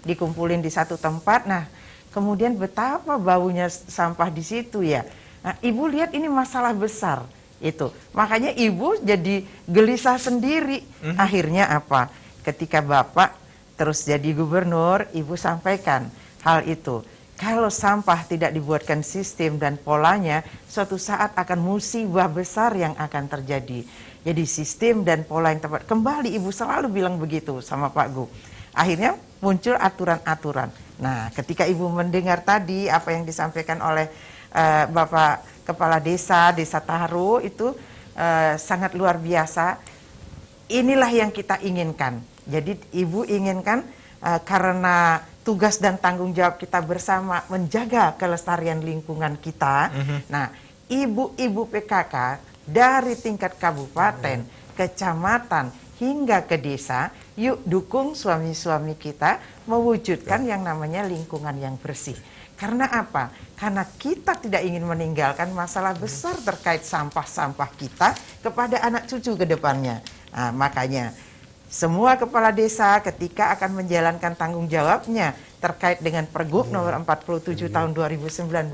dikumpulin di satu tempat. Nah, kemudian betapa baunya sampah di situ ya. Nah, Ibu lihat ini masalah besar itu. Makanya Ibu jadi gelisah sendiri. Akhirnya apa? Ketika Bapak terus jadi gubernur, Ibu sampaikan hal itu. Kalau sampah tidak dibuatkan sistem dan polanya, suatu saat akan musibah besar yang akan terjadi. Jadi sistem dan pola yang tepat. Kembali Ibu selalu bilang begitu sama Pak Gu. Akhirnya muncul aturan-aturan. Nah, ketika Ibu mendengar tadi apa yang disampaikan oleh Bapak Kepala Desa Taro itu sangat luar biasa. Inilah yang kita inginkan. Jadi Ibu inginkan karena tugas dan tanggung jawab kita bersama menjaga kelestarian lingkungan kita. Nah, ibu-ibu PKK dari tingkat kabupaten, kecamatan, hingga ke desa, yuk dukung suami-suami kita mewujudkan yang namanya lingkungan yang bersih. Karena apa? Karena kita tidak ingin meninggalkan masalah besar terkait sampah-sampah kita kepada anak cucu ke depannya. Nah, makanya semua kepala desa ketika akan menjalankan tanggung jawabnya terkait dengan Pergub nomor 47 tahun 2019,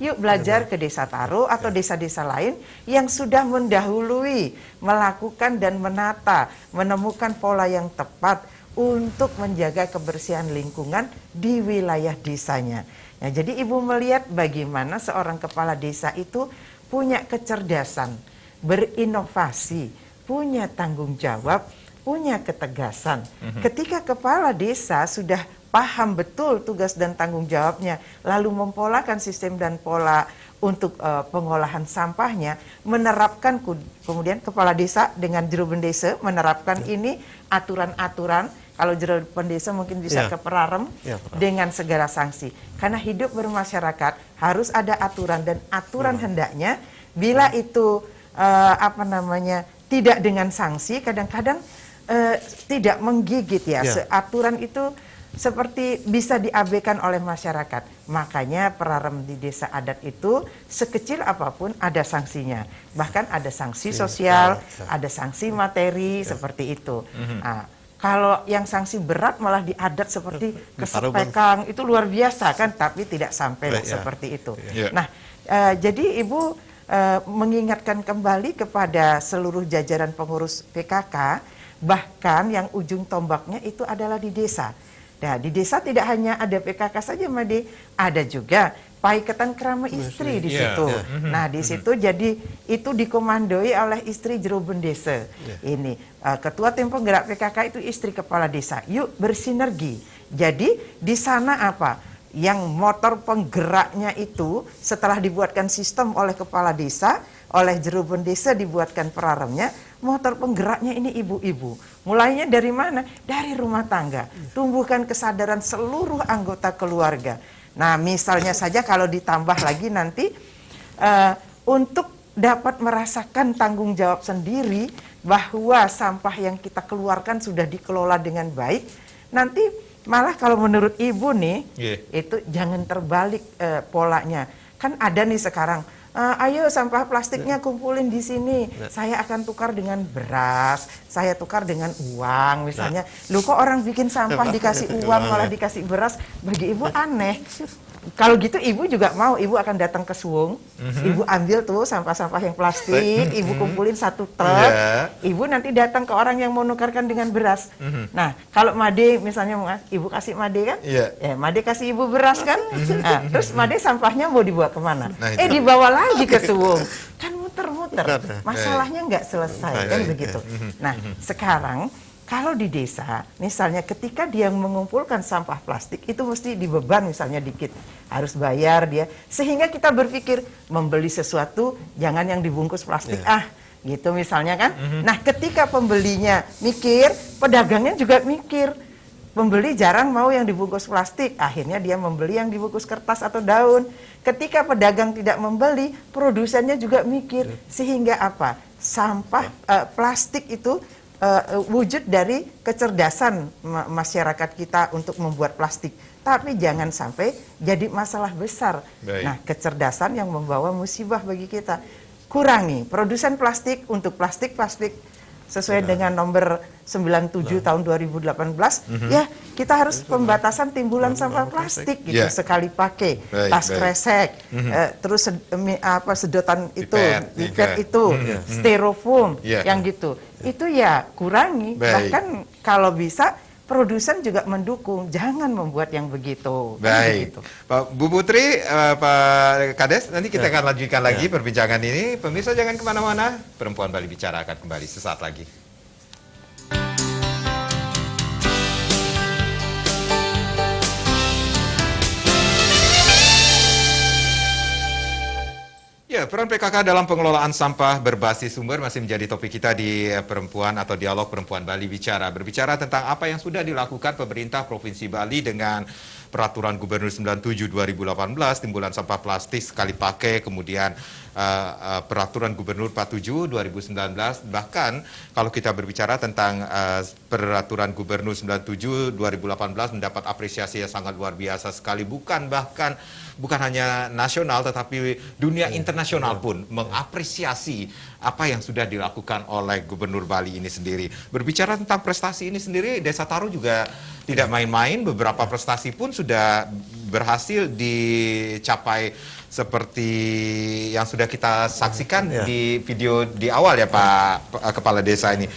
yuk belajar ke Desa Taro atau desa-desa lain yang sudah mendahului melakukan dan menata, menemukan pola yang tepat untuk menjaga kebersihan lingkungan di wilayah desanya. Ya, jadi Ibu melihat bagaimana seorang kepala desa itu punya kecerdasan, berinovasi, punya tanggung jawab, punya ketegasan. Ketika kepala desa sudah paham betul tugas dan tanggung jawabnya, lalu mempolakan sistem dan pola untuk pengolahan sampahnya, menerapkan kemudian kepala desa dengan juru desa menerapkan ini aturan-aturan. Kalau juru desa mungkin bisa ke Perarem dengan segala sanksi. Karena hidup bermasyarakat harus ada aturan, dan aturan hendaknya bila itu tidak dengan sanksi, kadang-kadang tidak menggigit ya. Aturan itu seperti bisa diabaikan oleh masyarakat. Makanya Perarem di desa adat itu sekecil apapun ada sanksinya. Bahkan ada sanksi sosial, ada sanksi materi, seperti itu. Nah, kalau yang sanksi berat malah di adat seperti kesepekan, itu luar biasa kan, tapi tidak sampai seperti itu. Nah, jadi Ibu mengingatkan kembali kepada seluruh jajaran pengurus PKK, bahkan yang ujung tombaknya itu adalah di desa. Nah, di desa tidak hanya ada PKK saja, Made, ada juga Paiketan Krama Istri di situ. Nah, di situ jadi itu dikomandoi oleh istri juru desa. Ini ketua tim penggerak PKK itu istri kepala desa. Yuk bersinergi. Jadi di sana apa? Yang motor penggeraknya itu setelah dibuatkan sistem oleh kepala desa, oleh juru desa dibuatkan Peraremnya, motor penggeraknya ini ibu-ibu. Mulainya dari mana? Dari rumah tangga. Tumbuhkan kesadaran seluruh anggota keluarga. Nah, misalnya saja kalau ditambah lagi nanti untuk dapat merasakan tanggung jawab sendiri bahwa sampah yang kita keluarkan sudah dikelola dengan baik, nanti Malah kalau menurut Ibu nih, Iya. itu jangan terbalik polanya. Kan ada nih sekarang, ayo sampah plastiknya kumpulin di sini. Saya akan tukar dengan beras, saya tukar dengan uang misalnya. Lu kok orang bikin sampah dikasih uang malah dikasih beras? Bagi Ibu aneh. Kalau gitu Ibu juga mau, Ibu akan datang ke Suwung, Ibu ambil tuh sampah-sampah yang plastik, Ibu kumpulin satu truk, Ibu nanti datang ke orang yang mau nukarkan dengan beras. Nah, kalau Made misalnya Ibu kasih Made kan, ya Made kasih Ibu beras kan, nah, terus Made sampahnya mau dibawa kemana? Dibawa lagi ke Suwung, kan muter-muter, masalahnya nggak selesai kan begitu. Nah, sekarang kalau di desa, misalnya ketika dia mengumpulkan sampah plastik, itu mesti dibeban misalnya dikit. Harus bayar dia. Sehingga kita berpikir, membeli sesuatu, jangan yang dibungkus plastik. Gitu misalnya kan. Nah, ketika pembelinya mikir, pedagangnya juga mikir. Pembeli jarang mau yang dibungkus plastik. Akhirnya dia membeli yang dibungkus kertas atau daun. Ketika pedagang tidak membeli, produsennya juga mikir. Sehingga apa? Sampah plastik itu wujud dari kecerdasan masyarakat kita untuk membuat plastik, tapi jangan sampai jadi masalah besar. Nah, kecerdasan yang membawa musibah bagi kita. Kurangi produsen plastik untuk plastik sesuai dengan nomor 97 tahun 2018, ya kita harus pembatasan timbulan sampah plastik gitu, sekali pakai, tas kresek, terus sedotan itu, pipet itu, styrofoam, yang gitu. Itu ya kurangi, bahkan kalau bisa produsen juga mendukung, jangan membuat yang begitu. Baik, Pak Bu Putri, Pak Kades, nanti kita akan lanjutkan lagi perbincangan ini. Pemirsa jangan kemana-mana, Perempuan Bali Bicara akan kembali sesaat lagi. Ya, peran PKK dalam pengelolaan sampah berbasis sumber masih menjadi topik kita di Perempuan atau Dialog Perempuan Bali Bicara. Berbicara tentang apa yang sudah dilakukan pemerintah Provinsi Bali dengan Peraturan Gubernur 97/2018, timbulan sampah plastik sekali pakai, kemudian Peraturan Gubernur 47/2019. Bahkan kalau kita berbicara tentang Peraturan Gubernur 97/2018 mendapat apresiasi yang sangat luar biasa sekali. Bukan hanya nasional, tetapi dunia internasional pun mengapresiasi apa yang sudah dilakukan oleh Gubernur Bali ini sendiri. Berbicara tentang prestasi ini sendiri, Desa Taru juga tidak main-main. Beberapa prestasi pun sudah berhasil dicapai seperti yang sudah kita saksikan di video di awal ya Pak Kepala Desa ini.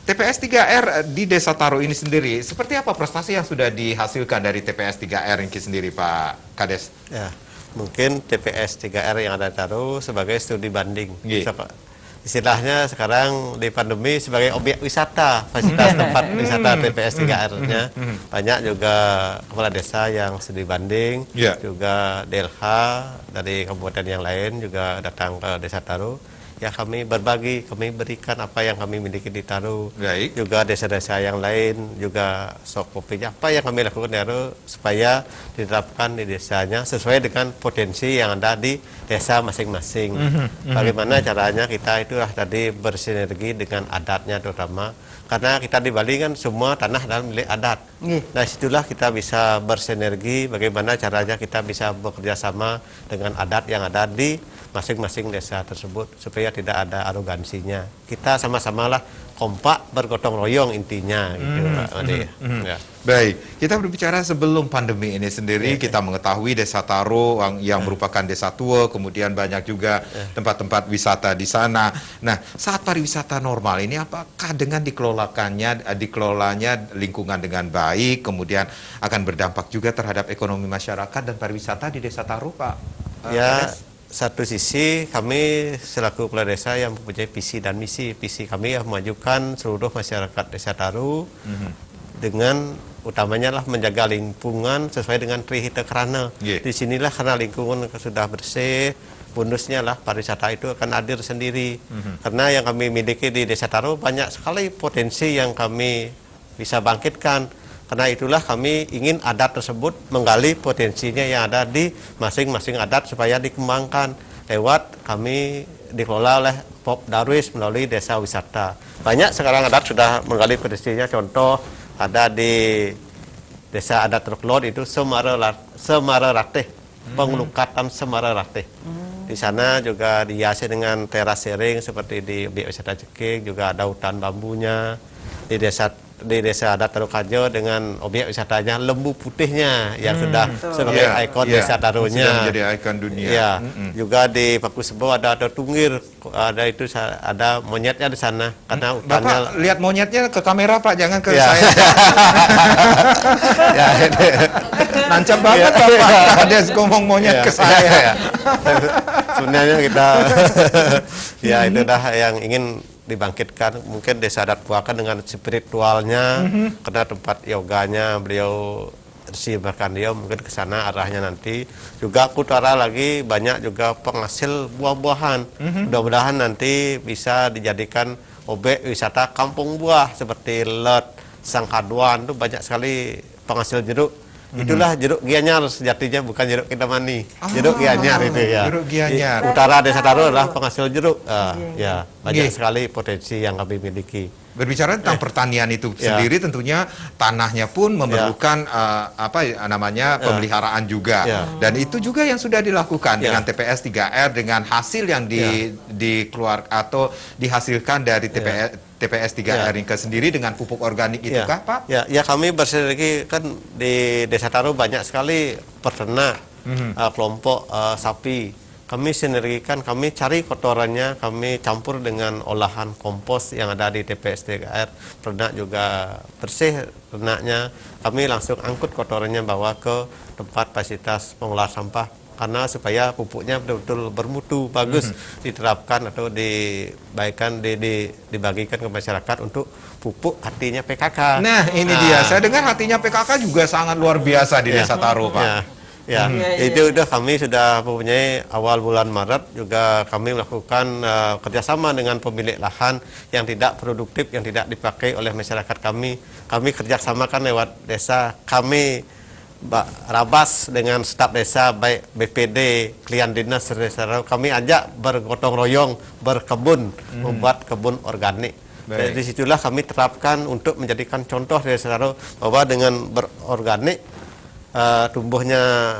TPS 3R di Desa Taru ini sendiri, seperti apa prestasi yang sudah dihasilkan dari TPS 3R ini sendiri Pak Kades? Ya, mungkin TPS 3R yang ada di Taru sebagai studi banding. Istilahnya sekarang di pandemi sebagai objek wisata, fasilitas tempat wisata TPS 3R-nya. Banyak juga kepala desa yang studi banding, juga DLH dari kabupaten yang lain juga datang ke Desa Taru. Ya kami berbagi, kami berikan apa yang kami miliki di Taru. Juga desa-desa yang lain juga sok kopinya apa yang kami lakukan di Taru supaya diterapkan di desanya sesuai dengan potensi yang ada di desa masing-masing. Bagaimana caranya kita itulah tadi bersinergi dengan adatnya terutama. Karena kita di Bali kan semua tanah adalah milik adat. Nah situlah kita bisa bersinergi bagaimana caranya kita bisa bekerja sama dengan adat yang ada di masing-masing desa tersebut supaya tidak ada arogansinya. Kita sama-samalah kompak bergotong royong intinya gitu Pak Made. Baik, kita berbicara sebelum pandemi ini sendiri, kita mengetahui Desa Taru yang merupakan desa tua, kemudian banyak juga tempat-tempat wisata di sana. Nah, saat pariwisata normal ini apakah dengan dikelolanya lingkungan dengan baik, kemudian akan berdampak juga terhadap ekonomi masyarakat dan pariwisata di Desa Taru, Pak? Satu sisi kami selaku kepala desa yang mempunyai visi dan misi. Visi kami memajukan seluruh masyarakat Desa Taru dengan utamanya lah menjaga lingkungan sesuai dengan Trihita Krana. Di sinilah karena lingkungan sudah bersih, bonusnya lah pariwisata itu akan hadir sendiri. Karena yang kami miliki di Desa Taru banyak sekali potensi yang kami bisa bangkitkan. Karena itulah kami ingin adat tersebut menggali potensinya yang ada di masing-masing adat supaya dikembangkan lewat kami dikelola oleh Pop Darwis melalui desa wisata. Banyak sekarang adat sudah menggali potensinya, contoh ada di Desa Adat Ruklon itu Semara Ratih, pengelukatan Semara Ratih. Di sana juga dihiasi dengan teras sharing seperti di objek wisata Ceking, juga ada hutan bambunya. Di desa Adat Tarukajo dengan objek wisatanya lembu putihnya yang sudah sebagai ikon desa Tarunya. Sudah menjadi ikon dunia. Ya, juga di Pakusebo ada tunggir, ada monyetnya di sana karena hutannya. Bapak lihat monyetnya ke kamera Pak, jangan ke Ya. saya. Ya, ini. Nancap banget Bapak, ada ngomong monyet ke saya. Sebenarnya kita ya itu dah yang ingin dibangkitkan mungkin desa adat Puaka dengan spiritualnya, karena tempat yoganya beliau Rsi dia mungkin ke sana arahnya nanti. Juga Kutara lagi banyak juga penghasil buah-buahan. Mudah-mudahan nanti bisa dijadikan objek wisata kampung buah seperti Let, Sangkaduan itu banyak sekali penghasil jeruk. Itulah jeruk Gianyar sejatinya, bukan jeruk Kintamani. Jeruk Gianyar itu ya. Jeruk Gianyar. Utara Desa Taru adalah penghasil jeruk. Ya, banyak sekali potensi yang kami miliki. Berbicara tentang pertanian itu sendiri, tentunya tanahnya pun memerlukan pemeliharaan juga. Dan itu juga yang sudah dilakukan dengan TPS 3R, dengan hasil yang dikeluarkan atau dihasilkan dari TPS 3R ini sendiri dengan pupuk organik itu kah, Pak? Ya, kami bersinergi kan di Desa Taru banyak sekali peternak, kelompok sapi. Kami sinergikan, kami cari kotorannya, kami campur dengan olahan kompos yang ada di TPS 3R. Ternak juga bersih ternaknya, kami langsung angkut kotorannya bawa ke tempat fasilitas pengolahan sampah, karena supaya pupuknya betul-betul bermutu, bagus diterapkan atau dibagikan ke masyarakat untuk pupuk hatinya PKK. Nah, ini dia. Saya dengar hatinya PKK juga sangat luar biasa di Desa Taru, Pak. Itu udah kami sudah mempunyai awal bulan Maret juga kami melakukan kerjasama dengan pemilik lahan yang tidak produktif, yang tidak dipakai oleh masyarakat kami. Kami kerjasamakan lewat desa kami, Rabas dengan staf desa, baik BPD, klien dinas desa, kami ajak bergotong royong berkebun, membuat kebun organik. Dari situlah kami terapkan untuk menjadikan contoh desa Taru bahwa dengan berorganik tumbuhnya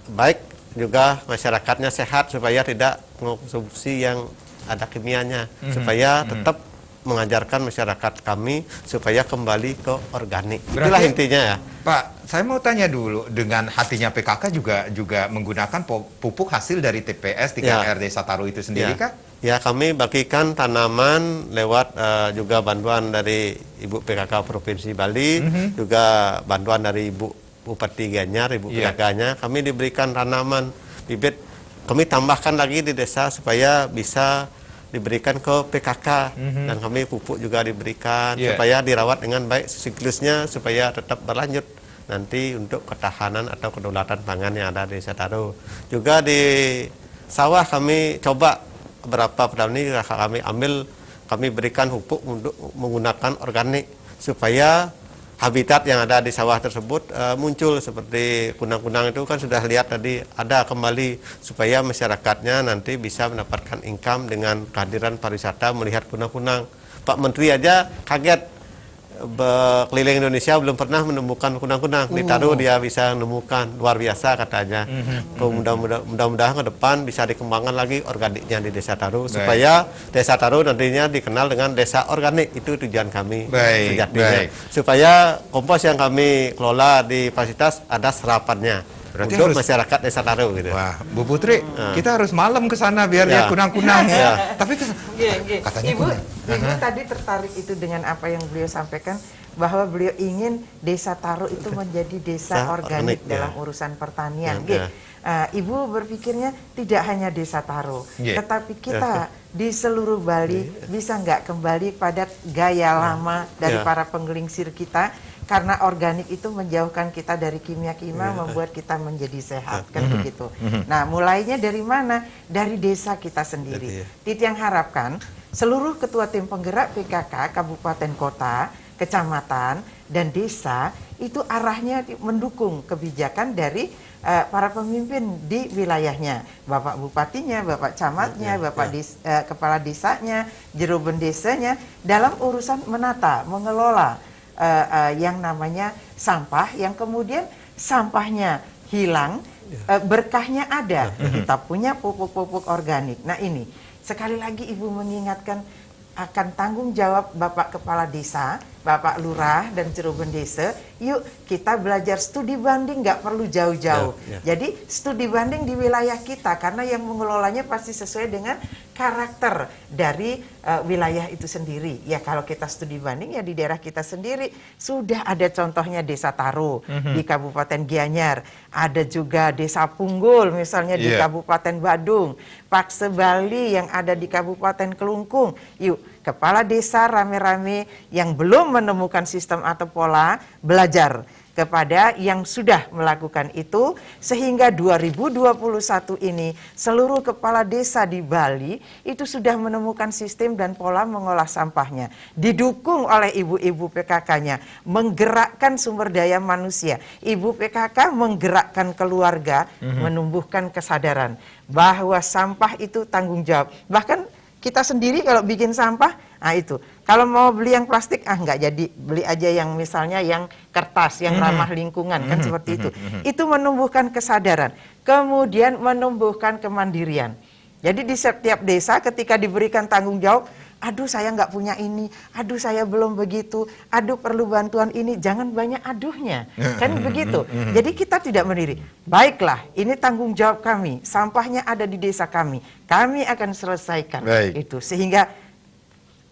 baik, juga masyarakatnya sehat, supaya tidak mengkonsumsi yang ada kimianya, supaya tetap mengajarkan masyarakat kami supaya kembali ke organik. Itulah intinya ya. Pak, saya mau tanya dulu, dengan hatinya PKK juga menggunakan pupuk hasil dari TPS 3R Desa Taru itu sendiri kah? Ya, kami bagikan tanaman lewat juga bantuan dari Ibu PKK Provinsi Bali, juga bantuan dari Ibu Bupati Gianyar, Ibu PKK-nya, kami diberikan tanaman bibit. Kami tambahkan lagi di desa supaya bisa diberikan ke PKK, dan kami pupuk juga diberikan supaya dirawat dengan baik siklusnya, supaya tetap berlanjut nanti untuk ketahanan atau kedaulatan pangan yang ada di Desa Taru. Juga di sawah kami coba beberapa petani kami berikan pupuk untuk menggunakan organik supaya habitat yang ada di sawah tersebut muncul. Seperti kunang-kunang itu kan sudah lihat tadi, ada kembali supaya masyarakatnya nanti bisa mendapatkan income dengan kehadiran pariwisata melihat kunang-kunang. Pak Menteri aja kaget, keliling Indonesia belum pernah menemukan kunang-kunang. Di Taru dia bisa menemukan, luar biasa katanya. Mudah-mudahan ke depan bisa dikembangkan lagi organiknya di Desa Taru, supaya Desa Taru nantinya dikenal dengan desa organik. Itu tujuan kami sejatinya. Supaya kompos yang kami kelola di fasilitas ada serapannya. Berarti untuk masyarakat Desa Taru gitu. Wah, Bu Putri, kita harus malam ke sana biar lihat kunang-kunang ya. Tapi katanya Ibu tadi tertarik itu dengan apa yang beliau sampaikan, bahwa beliau ingin Desa Taru itu menjadi desa organik dalam urusan pertanian. Ibu berpikirnya tidak hanya Desa Taru, tetapi kita di seluruh Bali bisa nggak kembali pada gaya lama dari para penggelingsir kita, karena organik itu menjauhkan kita dari kimia-kimia, membuat kita menjadi sehat, kan begitu. Nah, mulainya dari mana? Dari desa kita sendiri. Yang harapkan seluruh ketua tim penggerak PKK kabupaten kota, kecamatan, dan desa itu arahnya mendukung kebijakan dari para pemimpin di wilayahnya, Bapak Bupatinya, Bapak Camatnya, Bapak Kepala Desanya, Jeroben Desanya, dalam urusan menata, mengelola yang namanya sampah, yang kemudian sampahnya hilang, berkahnya ada. Kita punya pupuk-pupuk organik. Nah ini, sekali lagi Ibu mengingatkan akan tanggung jawab Bapak Kepala Desa, Bapak Lurah dan Jurubun Desa. Yuk kita belajar studi banding, nggak perlu jauh-jauh. Jadi studi banding di wilayah kita, karena yang mengelolanya pasti sesuai dengan karakter dari wilayah itu sendiri. Ya kalau kita studi banding ya di daerah kita sendiri sudah ada contohnya Desa Taro di Kabupaten Gianyar, ada juga Desa Punggul misalnya di Kabupaten Badung, Pakse Bali yang ada di Kabupaten Kelungkung. Yuk kepala desa rame-rame yang belum menemukan sistem atau pola belajar kepada yang sudah melakukan itu, sehingga 2021 ini seluruh kepala desa di Bali itu sudah menemukan sistem dan pola mengolah sampahnya, didukung oleh ibu-ibu PKK-nya, menggerakkan sumber daya manusia. Ibu PKK menggerakkan keluarga, menumbuhkan kesadaran bahwa sampah itu tanggung jawab. Bahkan kita sendiri kalau bikin sampah, nah itu. Kalau mau beli yang plastik, nggak jadi. Beli aja yang misalnya yang kertas, yang ramah lingkungan, kan seperti itu. Itu menumbuhkan kesadaran. Kemudian menumbuhkan kemandirian. Jadi di setiap desa ketika diberikan tanggung jawab, aduh saya nggak punya ini, aduh saya belum begitu, aduh perlu bantuan ini, jangan banyak aduhnya. Kan begitu. Jadi kita tidak mendiri. Baiklah, ini tanggung jawab kami, sampahnya ada di desa kami akan selesaikan. Itu sehingga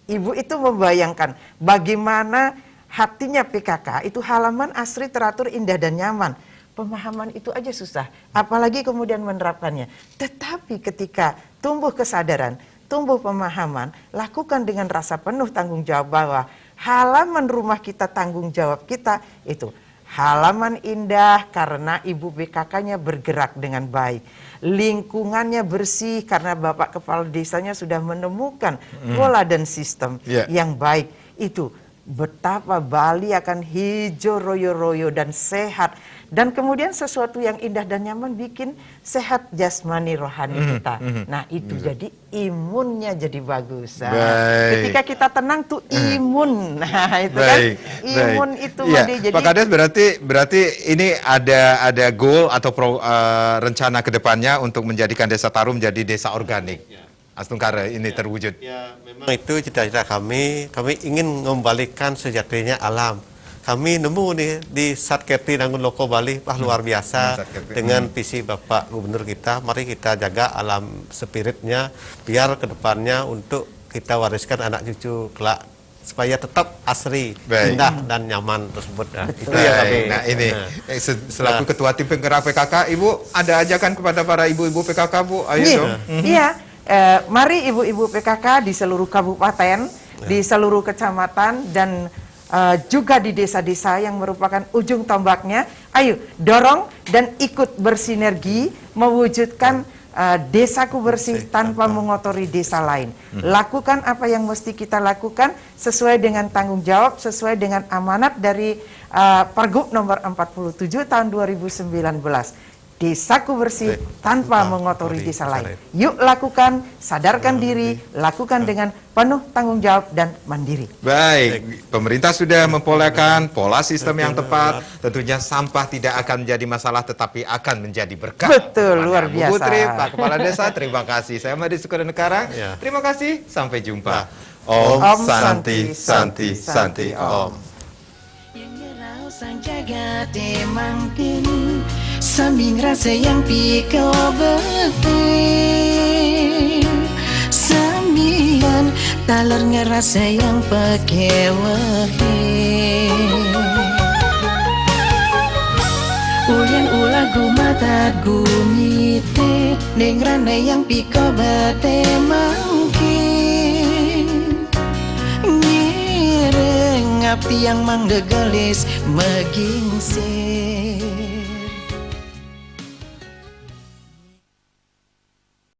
Ibu itu membayangkan bagaimana hatinya PKK itu halaman asri teratur indah dan nyaman. Pemahaman itu aja susah, apalagi kemudian menerapkannya. Tetapi ketika tumbuh kesadaran, tumbuh pemahaman, lakukan dengan rasa penuh tanggung jawab bahwa halaman rumah kita tanggung jawab kita itu. Halaman indah karena ibu PKK-nya bergerak dengan baik. Lingkungannya bersih karena Bapak Kepala Desanya sudah menemukan pola dan sistem yang baik. Itu betapa Bali akan hijau royo-royo dan sehat. Dan kemudian sesuatu yang indah dan nyaman bikin sehat jasmani rohani kita. Nah itu jadi imunnya jadi bagus. Nah, ketika kita tenang tuh imun. Nah itu kan imun itu jadi. Pak Kades berarti ini ada goal atau rencana kedepannya untuk menjadikan Desa Taro menjadi desa organik. Astungkara ini terwujud. Ya memang itu cita-cita kami ingin mengembalikan sejatinya alam. Kami nemu nih di Satkepri Nanggun Loko Bali, luar biasa dengan visi Bapak Gubernur kita. Mari kita jaga alam spiritnya, biar kedepannya untuk kita wariskan anak cucu kelak supaya tetap asri, indah dan nyaman tersebut. Nah, itu ya kami. Nah ini selaku Ketua Tim Penggerak PKK, Ibu ada ajakan kepada para ibu-ibu PKK, Bu? Ayo dong. Iya, mari ibu-ibu PKK di seluruh kabupaten, di seluruh kecamatan dan juga di desa-desa yang merupakan ujung tombaknya, ayo dorong dan ikut bersinergi mewujudkan desaku bersih tanpa mengotori desa lain. Lakukan apa yang mesti kita lakukan sesuai dengan tanggung jawab, sesuai dengan amanat dari Pergub nomor 47 tahun 2019. Desaku bersih tanpa mengotori desa lain. Yuk lakukan, sadarkan diri, lakukan dengan penuh tanggung jawab dan mandiri. Baik, pemerintah sudah mempolakan pola sistem yang tepat. Tentunya sampah tidak akan menjadi masalah tetapi akan menjadi berkah. Betul, luar biasa. Bu Putri, Pak Kepala Desa, terima kasih. Saya Madi Sukoden Karang. Terima kasih, sampai jumpa. Om Santi Santi Santi Om. Sang jagat emangkin sambil rasa yang pikau betul sambilan talar ngerasa yang pakai ulian ulagu mata gumite nengrana yang pikau bate mangkin ngapti yang manggegelis megingse